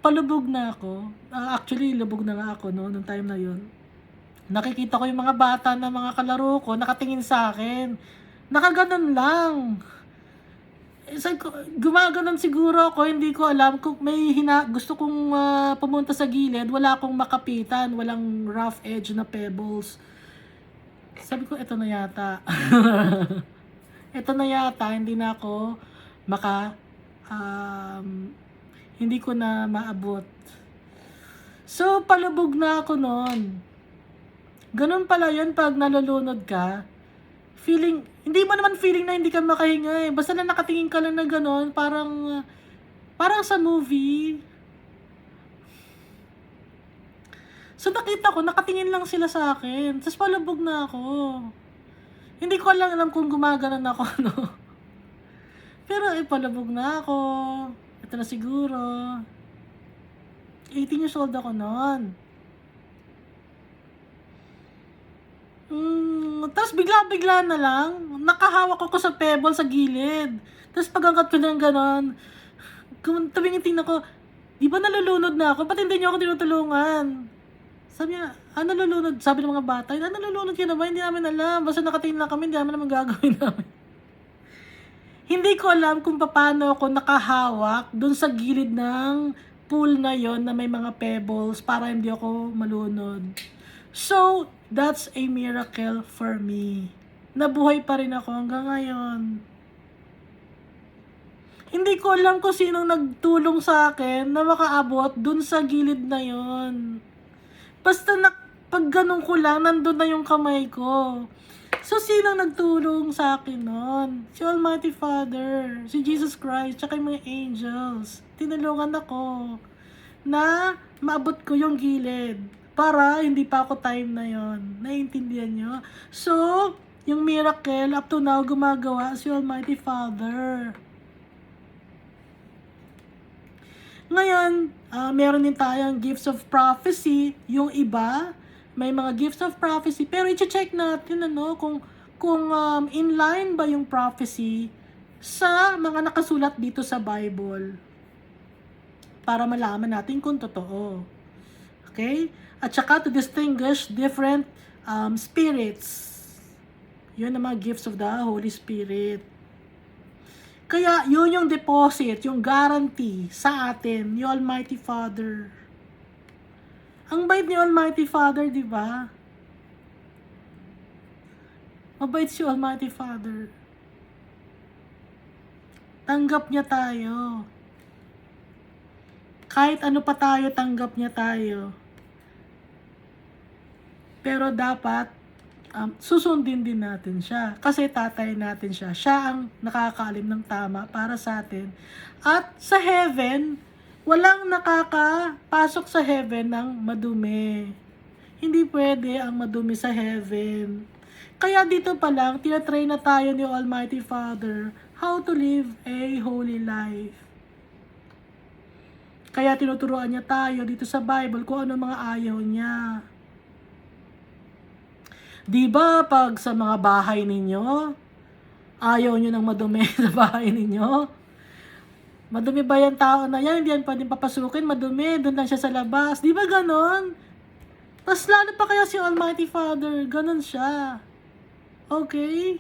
palubog na ako, actually lubog na nga ako nung time na yon. Nakikita ko yung mga bata na mga kalaro ko nakatingin sa akin. Nakaganon lang. Gumaganon siguro ako, hindi ko alam kung may gusto kong pumunta sa gilid, wala akong makapitan, walang rough edge na pebbles. Sabi ko, ito na yata. Ito na yata, hindi na ako hindi ko na maabot. So, palubog na ako noon. Ganun pala yun pag nalulunod ka. Feeling, hindi mo naman feeling na hindi ka makahinga eh. Basta na nakatingin ka lang na gano'n, parang sa movie. So nakita ko, nakatingin lang sila sa akin. Tapos palubog na ako. Hindi ko alam kung gumaganon ako, no? Pero palubog na ako. Ito na siguro. 18 years old ako noon. Tapos bigla-bigla na lang, nakahawak ako sa pebble sa gilid. Tapos pag-angkat ko ng ganon, tumingin ako, di ba nalulunod na ako? Ba't hindi niyo ako tinutulungan? Sabi niya, nalulunod? Sabi ng mga bata, nalulunod ka na ba? Hindi namin alam. Basta nakatingin lang kami, hindi namin naman gagawin namin. Hindi ko alam kung paano ako nakahawak dun sa gilid ng pool na yon na may mga pebbles para hindi ako malunod. So, that's a miracle for me. Nabuhay pa rin ako hanggang ngayon. Hindi ko alam kung sinong nagtulong sa akin na makaabot dun sa gilid na yon. Basta pag ganun ko lang, nandun na yung kamay ko. So, sinong nagtulong sa akin nun? Si Almighty Father, si Jesus Christ, tsaka yung mga angels. Tinulungan ako na maabot ko yung gilid. Para hindi pa ako time na yon. Naiintindihan nyo? So, yung miracle up to now gumagawa si Almighty Father. Ngayon, meron din tayong gifts of prophecy. Yung iba, may mga gifts of prophecy. Pero i-check natin kung inline ba yung prophecy sa mga nakasulat dito sa Bible. Para malaman natin kung totoo. Okay? At saka to distinguish different spirits. Yun ang mga gifts of the Holy Spirit. Kaya yun yung deposit, yung guarantee sa atin, yung Almighty Father. Ang bait ni Almighty Father, di ba? Mabait si Almighty Father. Tanggap niya tayo. Kahit ano pa tayo, tanggap niya tayo. Pero dapat, susundin din natin siya. Kasi tatay natin siya. Siya ang nakakaalim ng tama para sa atin. At sa heaven, walang nakakapasok sa heaven ng madumi. Hindi pwede ang madumi sa heaven. Kaya dito pa lang, tinatrain na tayo ni Almighty Father how to live a holy life. Kaya tinuturuan niya tayo dito sa Bible kung ano mga ayaw niya. Di ba pag sa mga bahay ninyo, ayaw niyo ng madumi sa bahay ninyo? Madumi ba yung tao na yan? Hindi yan pwedeng papasukin, madumi, doon lang siya sa labas. Di ba ganon? Mas lalo pa kaya si Almighty Father, ganon siya. Okay?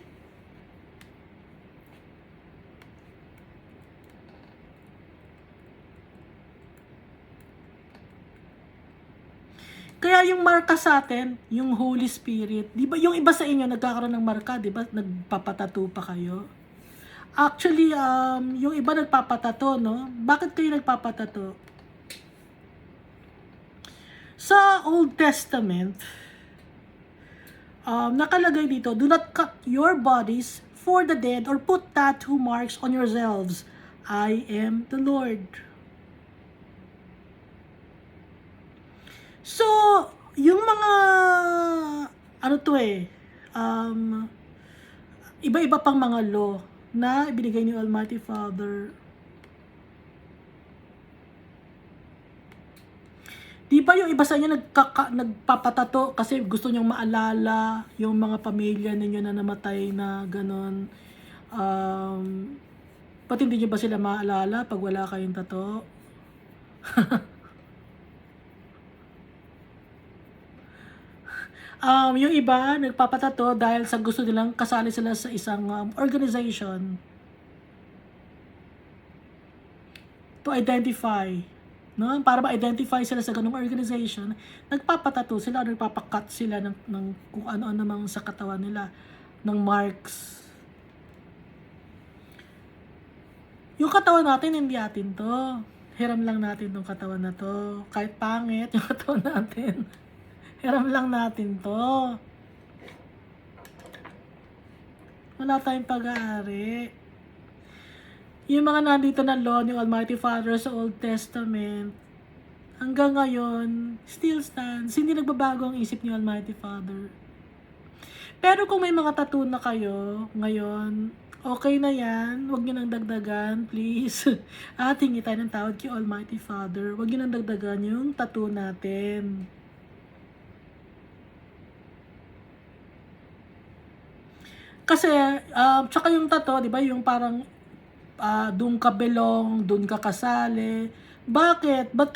Kaya yung marka sa atin, yung Holy Spirit, di ba yung iba sa inyo nagkakaroon ng marka, di ba nagpapatato pa kayo? Actually, yung iba nagpapatato, no? Bakit kayo nagpapatato? Sa Old Testament, nakalagay dito, do not cut your bodies for the dead or put tattoo marks on yourselves. I am the Lord. So, yung mga, iba-iba pang mga law na ibinigay ni Almighty Father. Di ba yung iba sa inyo nagpapatato kasi gusto nyong maalala yung mga pamilya ninyo na namatay na ganon. Pati hindi nyo ba sila maalala pag wala kayong tato? Yung iba, nagpapatato dahil sa gusto nilang kasali sila sa isang organization to identify, no? Para ma-identify sila sa ganung organization, nagpapatato sila, nagpapakat sila ng kung ano-ano mang sa katawan nila, ng marks. Yung katawan natin, hindi atin to. Hiram lang natin tong katawan na to. Kahit pangit yung katawan natin. Hiram lang natin to. Wala tayong pag-aari. Yung mga nandito na law ng Almighty Father sa Old Testament, hanggang ngayon, still stands. Hindi nagbabago ang isip ni Almighty Father. Pero kung may mga tattoo na kayo ngayon, okay na yan. Huwag nyo nang dagdagan, please. At hingi tayo ng tawad kay Almighty Father. Huwag nyo nang dagdagan yung tattoo natin. Kasi, tsaka yung tattoo, di ba, yung parang doon ka belong, doon ka kasali. Bakit? Ba't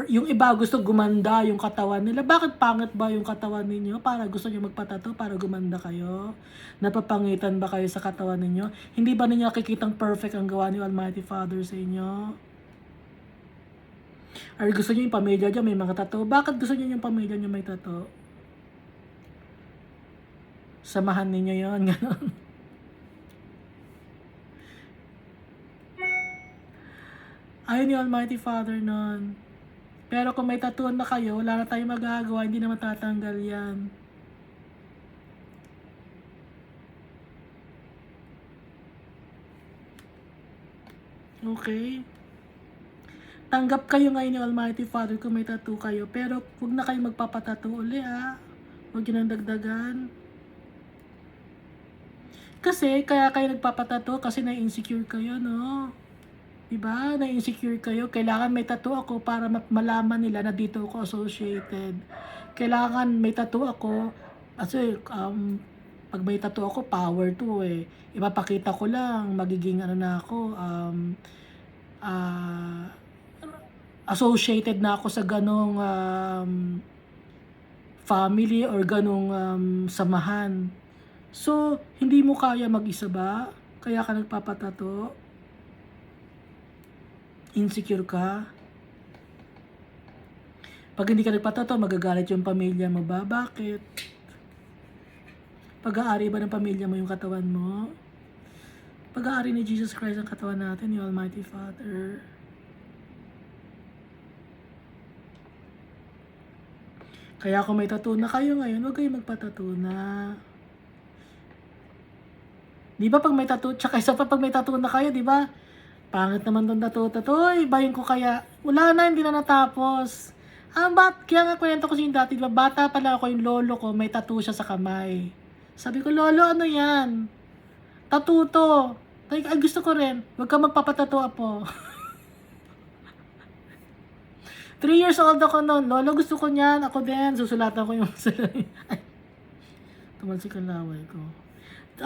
yung iba gusto gumanda yung katawan nila? Bakit pangit ba yung katawan ninyo? Para gusto nyo magpatato para gumanda kayo? Napapangitan ba kayo sa katawan ninyo? Hindi ba ninyo nakikitang perfect ang gawa ni Almighty Father sa inyo? Or gusto nyo yung pamilya nyo may mga tato? Bakit gusto nyo yung pamilya nyo may tato? Samahan ninyo yon gano'n. Ayaw ni Almighty Father nun. Pero kung may tattoo na kayo, wala na tayong magagawa, hindi na matatanggal yan. Okay? Tanggap kayo ngayon ni Almighty Father kung may tattoo kayo, pero huwag na kayo magpapatattoo uli Huwag yun ang dagdagan. Kasi, kaya kayo nagpapatato kasi na-insecure kayo, no? Diba? Na-insecure kayo. Kailangan may tattoo ako para malaman nila na dito ako associated. Kailangan may tattoo ako kasi pag may tattoo ako, power to Ipapakita ko lang, magiging na ako, associated na ako sa ganong family or ganong samahan. So, hindi mo kaya mag-isa ba? Kaya ka nagpapatato? Insecure ka? Pag hindi ka nagpatato, magagalit yung pamilya mo ba? Bakit? Pag-aari ba ng pamilya mo yung katawan mo? Pag-aari ni Jesus Christ ang katawan natin, yung Almighty Father. Kaya kung may tattoo na kayo ngayon, huwag kayong magpatattoo na. Di ba pag may tattoo, tsaka isa pa pag may tattoo na kayo, di ba? Pangit naman tong tattoo. Ibahin ko kaya. Wala na, hindi na natapos. Kaya nga kwento ko yung dati, di ba? Bata pala ako, yung lolo ko, may tattoo siya sa kamay. Sabi ko, lolo, ano yan? Tattoo to. Ay, gusto ko rin. Huwag ka magpapatattoo po. 3 years old ako noon. Lolo, gusto ko niyan. Ako din. Susulatan ko yung... Ay, tumalsik ang laway ko.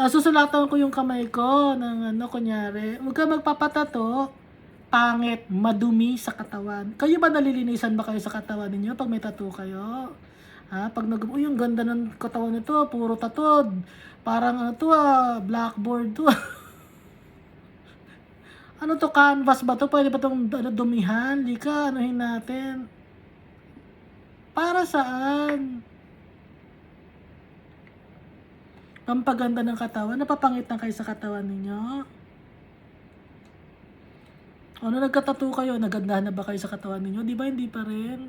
Susulatan ko yung kamay ko ng kunyari. Huwag ka magpapatato. Pangit, madumi sa katawan. Kayo ba nalilinisan ba kayo sa katawan ninyo pag may tattoo kayo? Pag yung ganda ng katawan nito, puro tatod. Parang blackboard to. Ano to, canvas ba to? Pwede ba itong dumihan? Lika, anuhin natin. Para saan? Pampaganda ng katawan? Napapangit na kayo sa katawan ninyo? Ano, nagkatattoo kayo? Nagandahan na ba kayo sa katawan ninyo? Di ba hindi pa rin?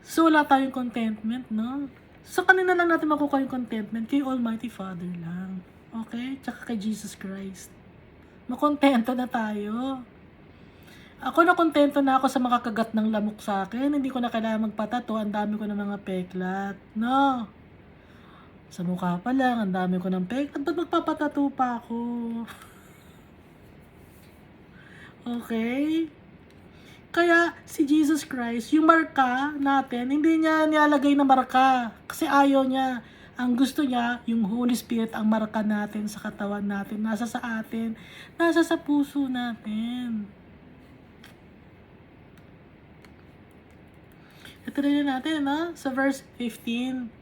So, wala tayong contentment, no? So, kanina lang natin makukuha yung contentment kay Almighty Father lang. Okay? Tsaka kay Jesus Christ. Makontento na tayo. Ako nakontento na ako sa makakagat ng lamok sa akin. Hindi ko na kailangan magpatato. Ang dami ko ng mga peklat. No? Sa mukha pa lang, ang dami ko ng peklat. Ba't magpapatato pa ako? Okay? Kaya si Jesus Christ, yung marka natin, hindi niya nilalagay na marka. Kasi ayaw niya. Ang gusto niya, yung Holy Spirit ang marka natin sa katawan natin. Nasa sa atin. Nasa sa puso natin. Ito rin natin, no? Sa verse 15.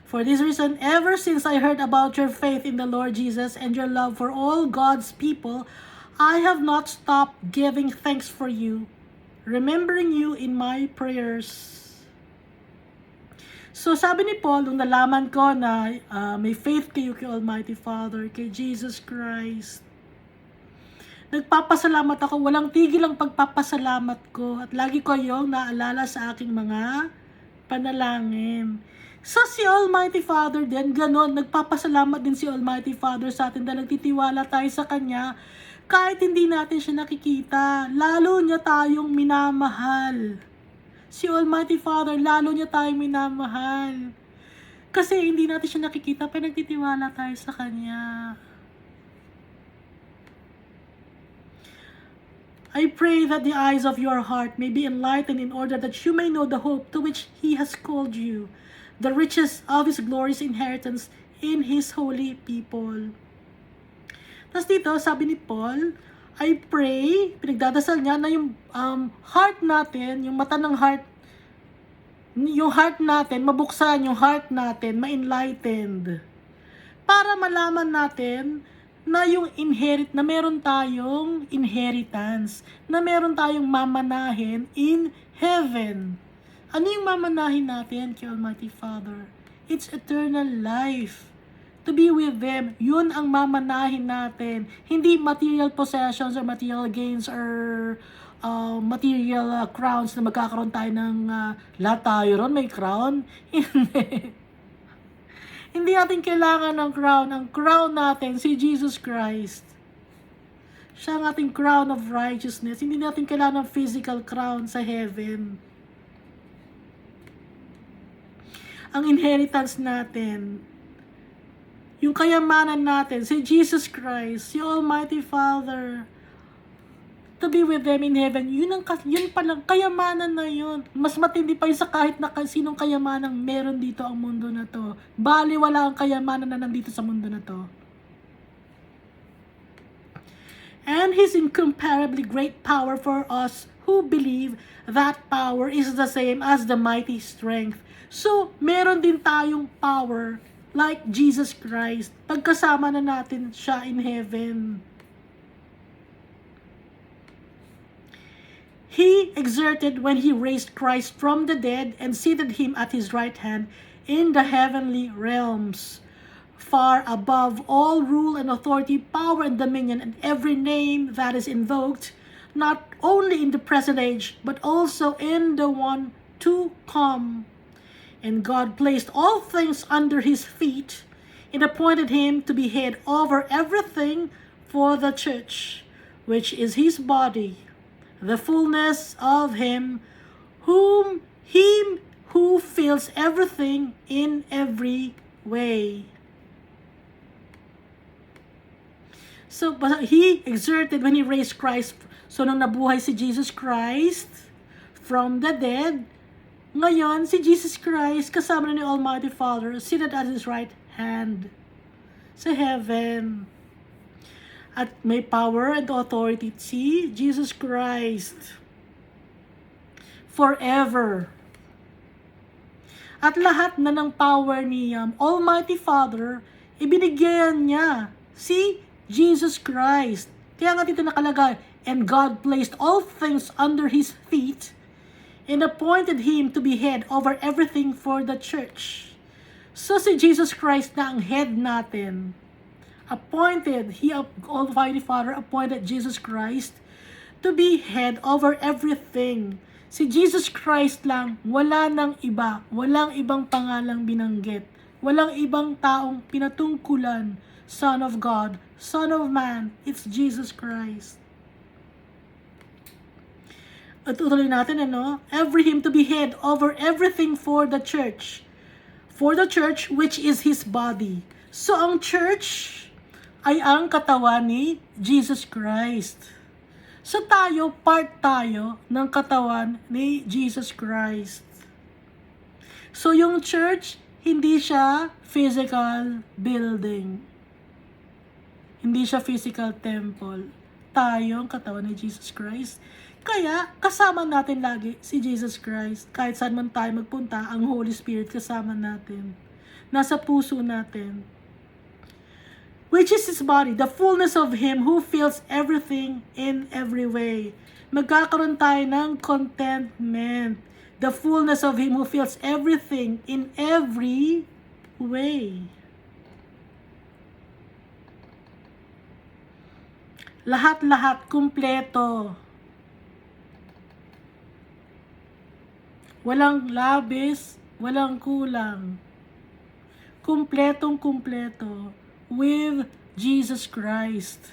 For this reason, ever since I heard about your faith in the Lord Jesus and your love for all God's people, I have not stopped giving thanks for you, remembering you in my prayers. So sabi ni Paul, nung nalaman ko na may faith kayo kay Almighty Father, kay Jesus Christ, nagpapasalamat ako, walang tigil ang pagpapasalamat ko at lagi ko yung naalala sa aking mga panalangin. So si Almighty Father din, ganon, nagpapasalamat din si Almighty Father sa atin dahil nagtitiwala tayo sa Kanya kahit hindi natin siya nakikita. Lalo niya tayong minamahal. Si Almighty Father, lalo niya tayong minamahal. Kasi hindi natin siya nakikita, pero nagtitiwala tayo sa Kanya. I pray that the eyes of your heart may be enlightened in order that you may know the hope to which He has called you, the riches of His glorious inheritance in His holy people. Tapos dito, sabi ni Paul, I pray, pinagdadasal niya na yung heart natin, yung mata ng heart, yung heart natin, mabuksan yung heart natin, ma-enlightened. Para malaman natin na yung na meron tayong inheritance, na meron tayong mamanahin in heaven. Ano yung mamanahin natin kay Almighty Father? It's eternal life. To be with them, yun ang mamanahin natin. Hindi material possessions or material gains or material crowns na magkakaroon tayo ng lahat tayo ron, may crown. Hindi. Hindi natin kailangan ng crown. Ang crown natin, si Jesus Christ. Siya ang ating crown of righteousness. Hindi natin kailangan ng physical crown sa heaven. Ang inheritance natin, yung kayamanan natin, si Jesus Christ, si Almighty Father, to be with them in heaven, yun palang kayamanan na yun. Mas matindi pa yun sa kahit na sinong kayamanang meron dito ang mundo na to. Bali, wala ang kayamanan na nandito sa mundo na to. And His incomparably great power for us who believe, that power is the same as the mighty strength. So, meron din tayong power like Jesus Christ, pagkasama na natin siya in heaven. He exerted when he raised Christ from the dead and seated him at his right hand in the heavenly realms, far above all rule and authority, power and dominion, and every name that is invoked, not only in the present age, but also in the one to come. And God placed all things under his feet and appointed him to be head over everything for the church, which is his body, the fullness of him who fills everything in every way. So, but he exerted when he raised Christ. So, nung nabuhay si Jesus Christ from the dead, ngayon, si Jesus Christ, kasama na ni Almighty Father, seated at his right hand sa heaven. At may power and authority si Jesus Christ forever. At lahat na ng power ni Almighty Father, ibinigyan niya si Jesus Christ. Kaya nga dito nakalagay, and God placed all things under his feet and appointed him to be head over everything for the church. So si Jesus Christ na ang head natin. Almighty Father appointed Jesus Christ to be head over everything. Si Jesus Christ lang, wala nang iba, walang ibang pangalang binanggit, walang ibang taong pinatungkulan. Son of God, Son of Man, it's Jesus Christ. At tutuloy natin, every him to be head over everything for the church which is his body. So ang church ay ang katawan ni Jesus Christ. So tayo, part tayo ng katawan ni Jesus Christ. So yung church, hindi siya physical building. Hindi siya physical temple. Tayo ang katawan ni Jesus Christ. Kaya, kasama natin lagi si Jesus Christ. Kahit saan man tayo magpunta, ang Holy Spirit kasama natin. Nasa puso natin. Which is his body, the fullness of him who fills everything in every way. Magkakaroon tayo ng contentment. The fullness of him who fills everything in every way. Lahat-lahat kumpleto. Walang labis, walang kulang. Kumpletong-kumpleto with Jesus Christ.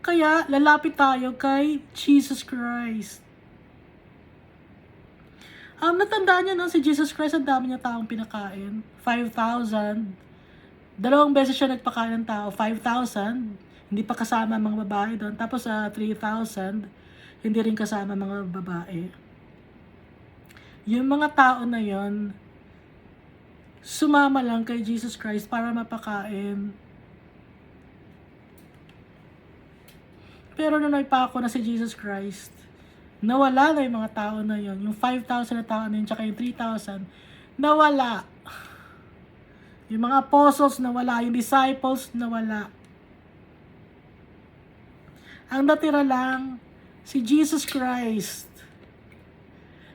Kaya, lalapit tayo kay Jesus Christ. Natandaan niyo, si Jesus Christ, ang dami niya taong pinakain. 5,000. 2 beses siya nagpakain ng tao. 5,000. Hindi pa kasama mga babae doon. Tapos 3,000. Hindi rin kasama mga babae. Yung mga tao na yon, sumama lang kay Jesus Christ para mapakain. Pero nung naipako na si Jesus Christ, nawala na yung mga tao na yon. Yung 5,000 na tao na yun, tsaka yung 3,000, nawala. Yung mga apostles nawala, yung disciples nawala. Ang natira lang, si Jesus Christ,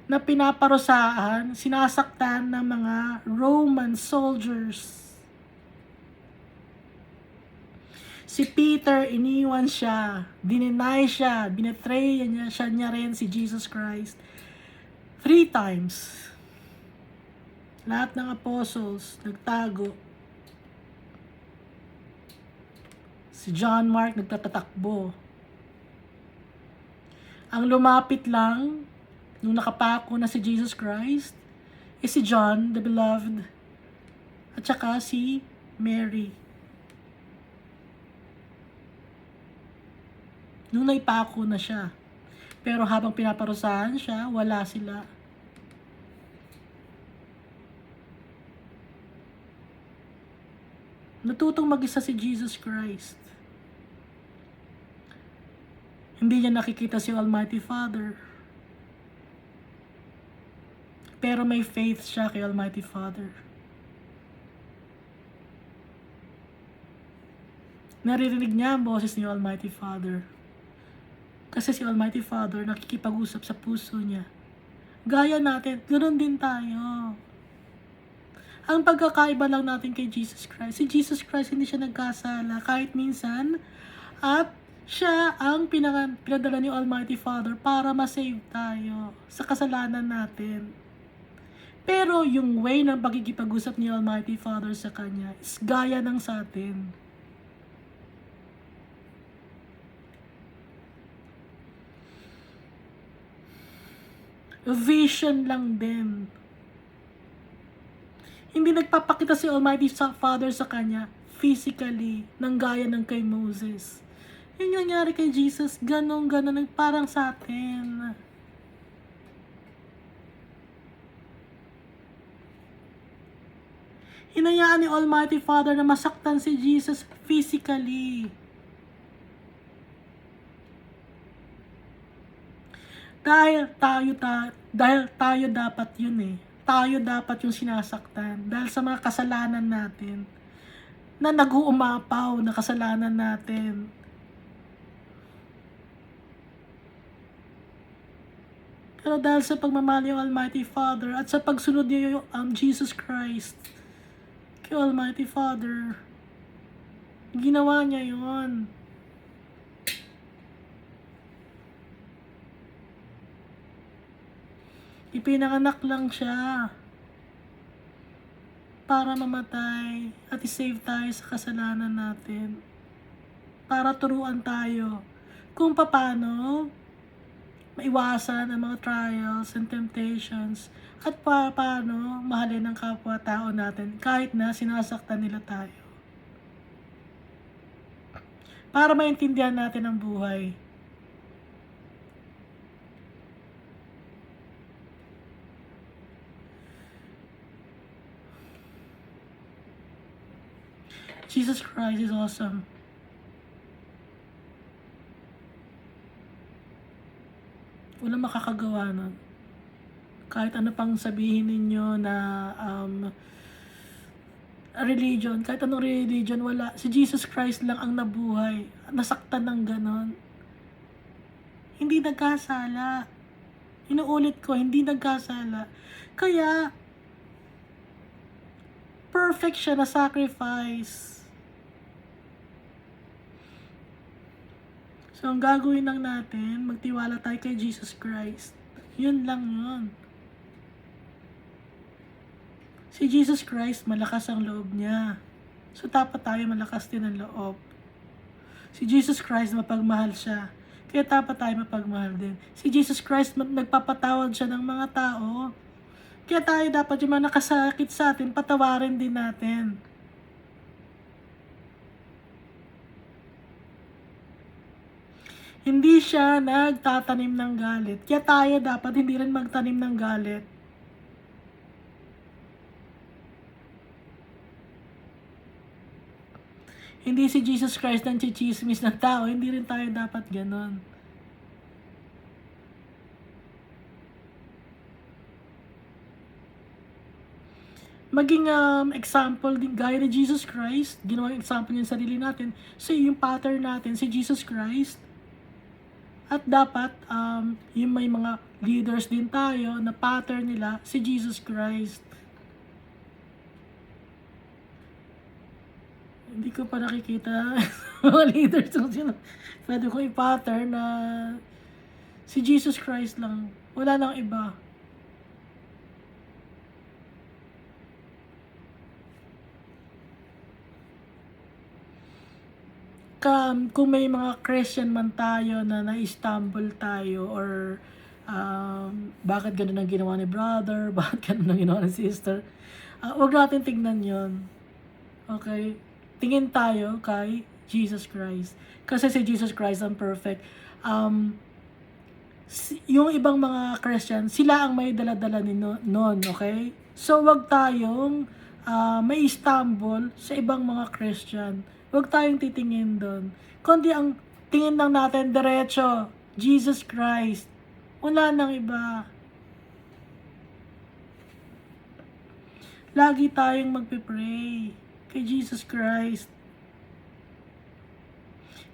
na pinaparusahan, sinasaktan ng mga Roman soldiers. Si Peter, iniwan siya, dininay siya, binetray niya rin si Jesus Christ 3 times. Lahat ng apostles nagtago. Si John Mark nagtatatakbo. Ang lumapit lang nung nakapako na si Jesus Christ is si John the Beloved at saka si Mary. Nung naipako na siya. Pero habang pinaparusahan siya, wala sila. Natutong mag-isa si Jesus Christ. Hindi niya nakikita si Almighty Father. Pero may faith siya kay Almighty Father. Naririnig niya ang boses ni Almighty Father. Kasi si Almighty Father nakikipag-usap sa puso niya. Gaya natin, ganoon din tayo. Ang pagkakaiba lang natin kay Jesus Christ, si Jesus Christ hindi siya nagkasala kahit minsan, at siya ang pinadala ni Almighty Father para ma-save tayo sa kasalanan natin. Pero yung way ng pagkikipag-usap ni Almighty Father sa Kanya is gaya ng sa atin. Vision lang din. Hindi nagpapakita si Almighty Father sa Kanya physically ng gaya ng kay Moses. Yung nangyari kay Jesus, ganon parang sa atin. Hinayaan ni Almighty Father na masaktan si Jesus physically. Dahil tayo dapat yun eh. Tayo dapat yung sinasaktan. Dahil sa mga kasalanan natin. Na nag-uumapaw na kasalanan natin. Pero dahil sa pagmamahal ng Almighty Father at sa pagsunod niyo yung Jesus Christ kay Almighty Father, ginawa niya yun. Ipinanganak lang siya para mamatay at isave tayo sa kasalanan natin. Para turuan tayo kung paano maiwasan ang mga trials and temptations at paano mahalin ang kapwa-tao natin kahit na sinasaktan nila tayo. Para maintindihan natin ang buhay. Jesus Christ is awesome. Walang makakagawa nun. Kahit ano pang sabihin ninyo na religion, kahit anong religion, wala. Si Jesus Christ lang ang nabuhay. Nasaktan ng ganon. Hindi nagkasala. Inuulit ko, hindi nagkasala. Kaya, perfect siya na sacrifice. So, ang gagawin lang natin, magtiwala tayo kay Jesus Christ. Yun lang yun. Si Jesus Christ, malakas ang loob niya. So, dapat tayo malakas din ang loob. Si Jesus Christ, mapagmahal siya. Kaya dapat tayo mapagmahal din. Si Jesus Christ, nagpapatawad siya ng mga tao. Kaya tayo dapat yung mga nakasakit sa atin, patawarin din natin. Hindi siya nagtatanim ng galit. Kaya tayo dapat hindi rin magtanim ng galit. Hindi si Jesus Christ ang chichismis ng tao. Hindi rin tayo dapat ganon. Maging example din gaya ni Jesus Christ. Ginawang example niya sa sarili natin. So yung pattern natin, si Jesus Christ. At dapat, yung may mga leaders din tayo na pattern nila, si Jesus Christ. Hindi ko pa nakikita mga leaders kung sino. Pwede ko i-pattern na si Jesus Christ lang. Wala nang iba. Kung may mga Christian man tayo na na-stumble tayo or bakit ganun ang ginawa ni brother, bakit ganun ang ginawa ni sister, huwag natin tignan yon. Okay? Tingin tayo kay Jesus Christ. Kasi si Jesus Christ ang perfect. Yung ibang mga Christian, sila ang may dala-dala ni noon, okay? So, wag tayong may stumble sa ibang mga Christian. Huwag tayong titingin doon. Kundi ang tingin lang natin diretso, Jesus Christ. Wala nang iba. Lagi tayong magpipray kay Jesus Christ.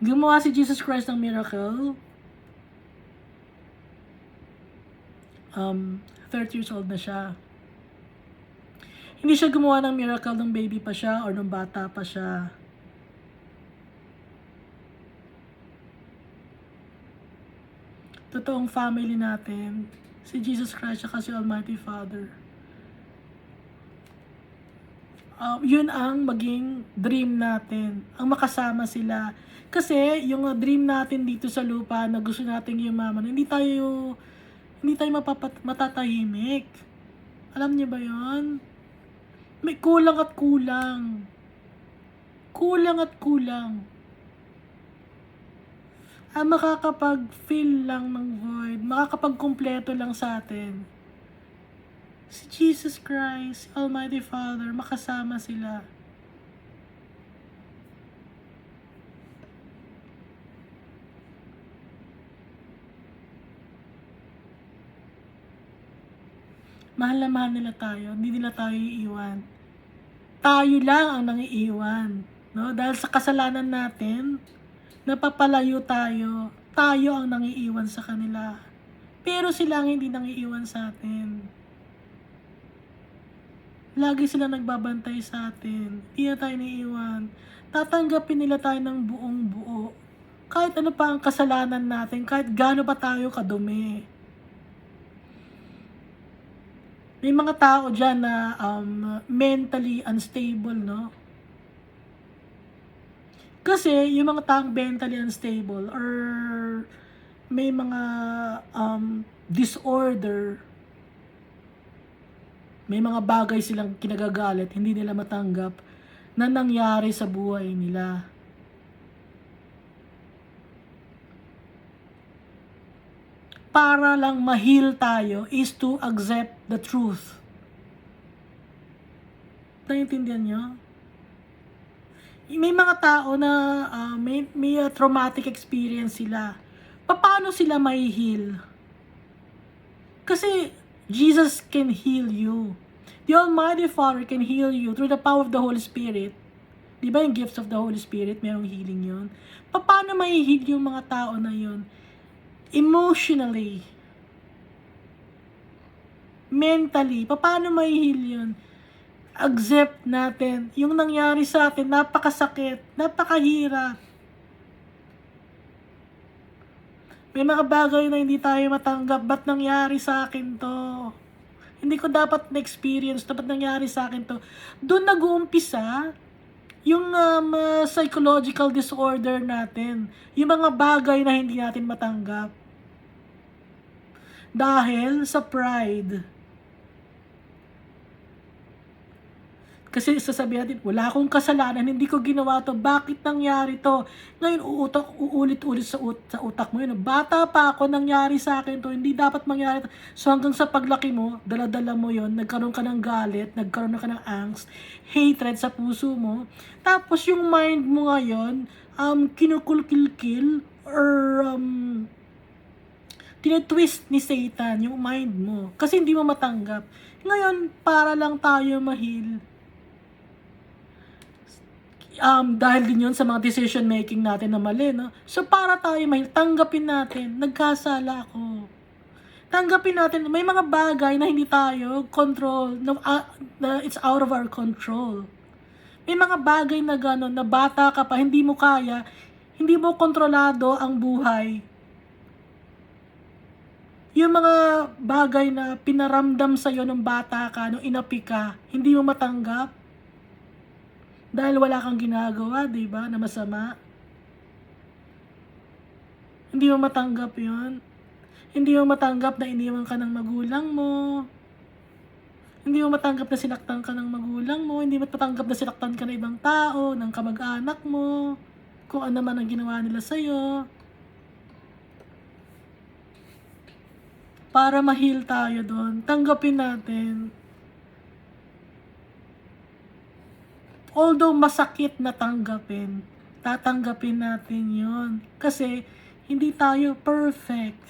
Gumawa si Jesus Christ ng miracle. 30 years old na siya. Hindi siya gumawa ng miracle nung baby pa siya or nung bata pa siya. Totoong family natin, si Jesus Christ at si Almighty Father. Yun ang maging dream natin, ang makasama sila. Kasi yung dream natin dito sa lupa na gusto nating yumaman, hindi tayo matatahimik. Alam niyo ba yon? May kulang at kulang. Kulang at kulang. Ang makakapag-fill lang ng void, makakapag-kumpleto lang sa atin, si Jesus Christ, Almighty Father, makasama sila. Mahal na mahal nila tayo, hindi nila tayo iiwan. Tayo lang ang nangiiwan, no? Dahil sa kasalanan natin, napapalayo tayo. Tayo ang nangiiwan sa kanila. Pero sila ang hindi nangiiwan sa atin. Lagi sila nagbabantay sa atin. Hindi na tayo naiiwan. Tatanggapin nila tayo ng buong buo. Kahit ano pa ang kasalanan natin, kahit gaano pa tayo kadumi. May mga tao dyan na mentally unstable, no? Kasi yung mga taong mentally unstable or may mga disorder, may mga bagay silang kinagagalit, hindi nila matanggap na nangyari sa buhay nila. Para lang ma-heal tayo is to accept the truth. Naiintindihan nyo? May mga tao na may traumatic experience sila. Paano sila may heal? Kasi Jesus can heal you. The Almighty Father can heal you through the power of the Holy Spirit. Di ba yung gifts of the Holy Spirit, merong healing yun? Paano may heal yung mga tao na yun? Emotionally. Mentally. Paano may heal yun? Accept natin. Yung nangyari sa atin, napakasakit, napakahirap. May mga bagay na hindi tayo matanggap. Ba't nangyari sa akin to? Hindi ko dapat na-experience. Dapat nangyari sa akin to. Doon nag-uumpisa yung psychological disorder natin. Yung mga bagay na hindi natin matanggap. Dahil sa pride. Kasi sasabihin natin, wala akong kasalanan, hindi ko ginawa to, bakit nangyari to? Ngayon, uulit-ulit sa utak mo yun. Bata pa ako, nangyari sa akin to, hindi dapat mangyari to. So hanggang sa paglaki mo, dala-dala mo yun, nagkaroon ka ng galit, nagkaroon ka ng angst, hatred sa puso mo. Tapos yung mind mo ngayon, kinukulkilkil, or tinitwist ni Satan yung mind mo. Kasi hindi mo matanggap. Ngayon, para lang tayo mahil, dahil din yun sa mga decision making natin na mali, no? So para tayo tanggapin natin, nagkasala ako. Tanggapin natin, may mga bagay na hindi tayo control, na it's out of our control. May mga bagay na gano'n, na bata ka pa, hindi mo kaya, hindi mo kontrolado ang buhay. Yung mga bagay na pinaramdam sa'yo nung bata ka, nung inapi ka, hindi mo matanggap. Dahil wala kang ginagawa, di ba, na masama. Hindi mo matanggap yon. Hindi mo matanggap na iniwan ka ng magulang mo. Hindi mo matanggap na sinaktan ka ng magulang mo. Hindi mo matanggap na sinaktan ka ng ibang tao, ng kamag-anak mo. Kung ano man ang ginawa nila sa'yo. Para ma-heal tayo doon, tanggapin natin. Although masakit na tanggapin, tatanggapin natin yon. Kasi hindi tayo perfect.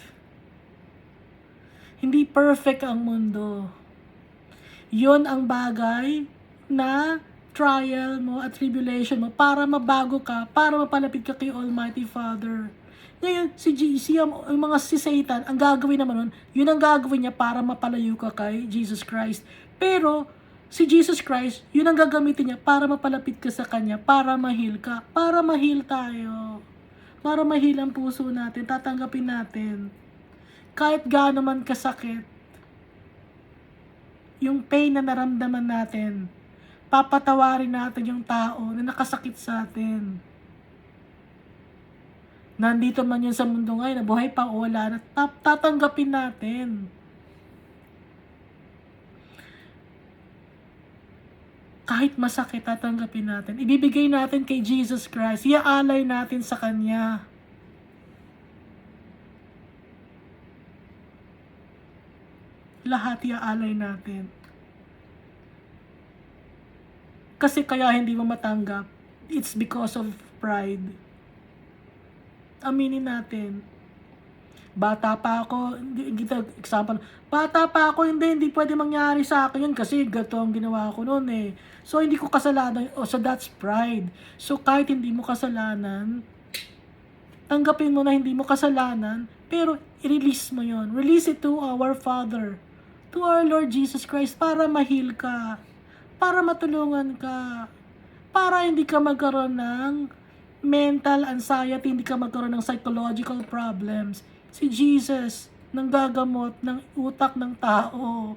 Hindi perfect ang mundo. Yon ang bagay na trial mo at tribulation mo para mabago ka, para mapalapit ka kay Almighty Father. Ngayon, si Satan, ang gagawin naman nun, yun ang gagawin niya para mapalayo ka kay Jesus Christ. Pero, si Jesus Christ, yun ang gagamitin niya para mapalapit ka sa Kanya, para ma-heal ka, para ma-heal tayo. Para ma-heal ang puso natin, tatanggapin natin. Kahit gaano man kasakit, yung pain na naramdaman natin, papatawarin natin yung tao na nakasakit sa atin. Nandito man yun sa mundo ngayon, na buhay pa o wala na, tatanggapin natin. Kahit masakit, tatanggapin natin. Ibibigay natin kay Jesus Christ. Iaalay natin sa Kanya. Lahat iaalay natin. Kasi kaya hindi mo matanggap, it's because of pride. Aminin natin. Bata pa ako, example, bata pa ako, hindi pwede mangyari sa akin yun kasi gato ang ginawa ko noon eh. So, hindi ko kasalanan, so that's pride. So, kahit hindi mo kasalanan, tanggapin mo na hindi mo kasalanan, pero i-release mo yon. Release it to our Father, to our Lord Jesus Christ, para ma-heal ka, para matulungan ka, para hindi ka magkaroon ng mental anxiety, hindi ka magkaroon ng psychological problems. Si Jesus, nang gagamot ng utak ng tao.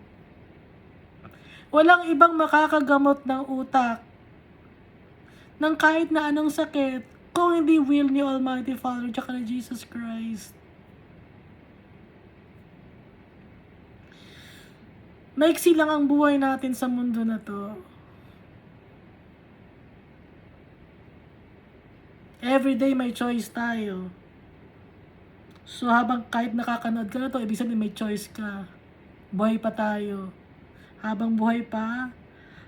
Walang ibang makakagamot ng utak ng kahit na anong sakit kung hindi will ni Almighty Father tsaka ni Jesus Christ. Maiksi lang ang buhay natin sa mundo na to. Everyday may choice tayo. So habang kahit nakakanood ka na to, ibig sabihin may choice ka. Buhay pa tayo. Habang buhay pa,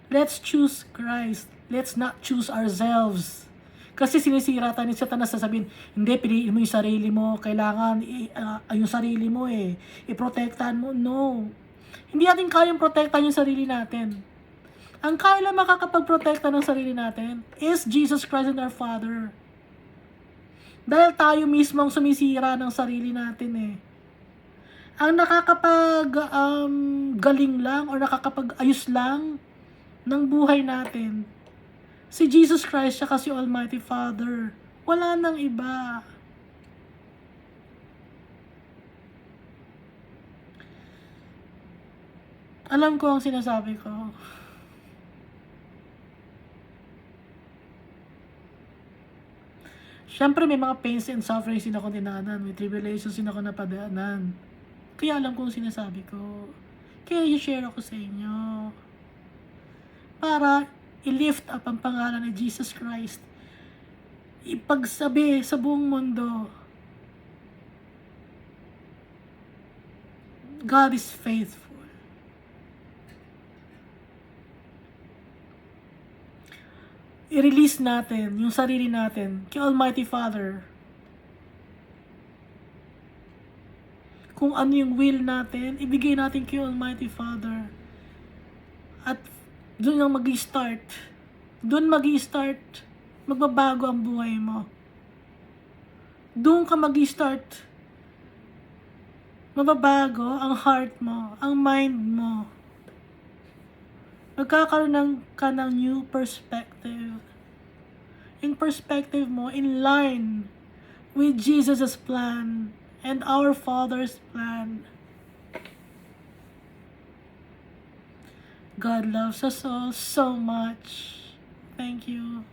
let's choose Christ. Let's not choose ourselves. Kasi sinisira tayo ni Satanas, sasabihin, hindi, piliin mo yung sarili mo, kailangan yung sarili mo iprotektahan mo. No. Hindi natin kayang protektahan yung sarili natin. Ang kaya lang makakapagprotekta ng sarili natin is Jesus Christ and our Father. Dahil tayo mismo ang sumisira ng sarili natin eh. Ang galing lang o nakakapag-ayos lang ng buhay natin, si Jesus Christ siya kasi Almighty Father. Wala nang iba. Alam ko ang sinasabi ko. Siyempre may mga pains and sufferings din ako dinaanan, may tribulations din ako napadaanan. Kaya alam kong sinasabi ko. Kaya i-share ako sa inyo. Para i-lift up ang pangalan ni Jesus Christ. Ipagsabi sa buong mundo, God is faithful. I-release natin yung sarili natin kay Almighty Father. Kung ano yung will natin, ibigay natin kay Almighty Father. At doon lang mag-i-start. Doon mag-i-start. Magbabago ang buhay mo. Doon ka mag-i-start. Mababago ang heart mo, ang mind mo. Magkakaroon ka ng new perspective. Yung perspective mo in line with Jesus' plan and our Father's plan. God loves us all so much. Thank you.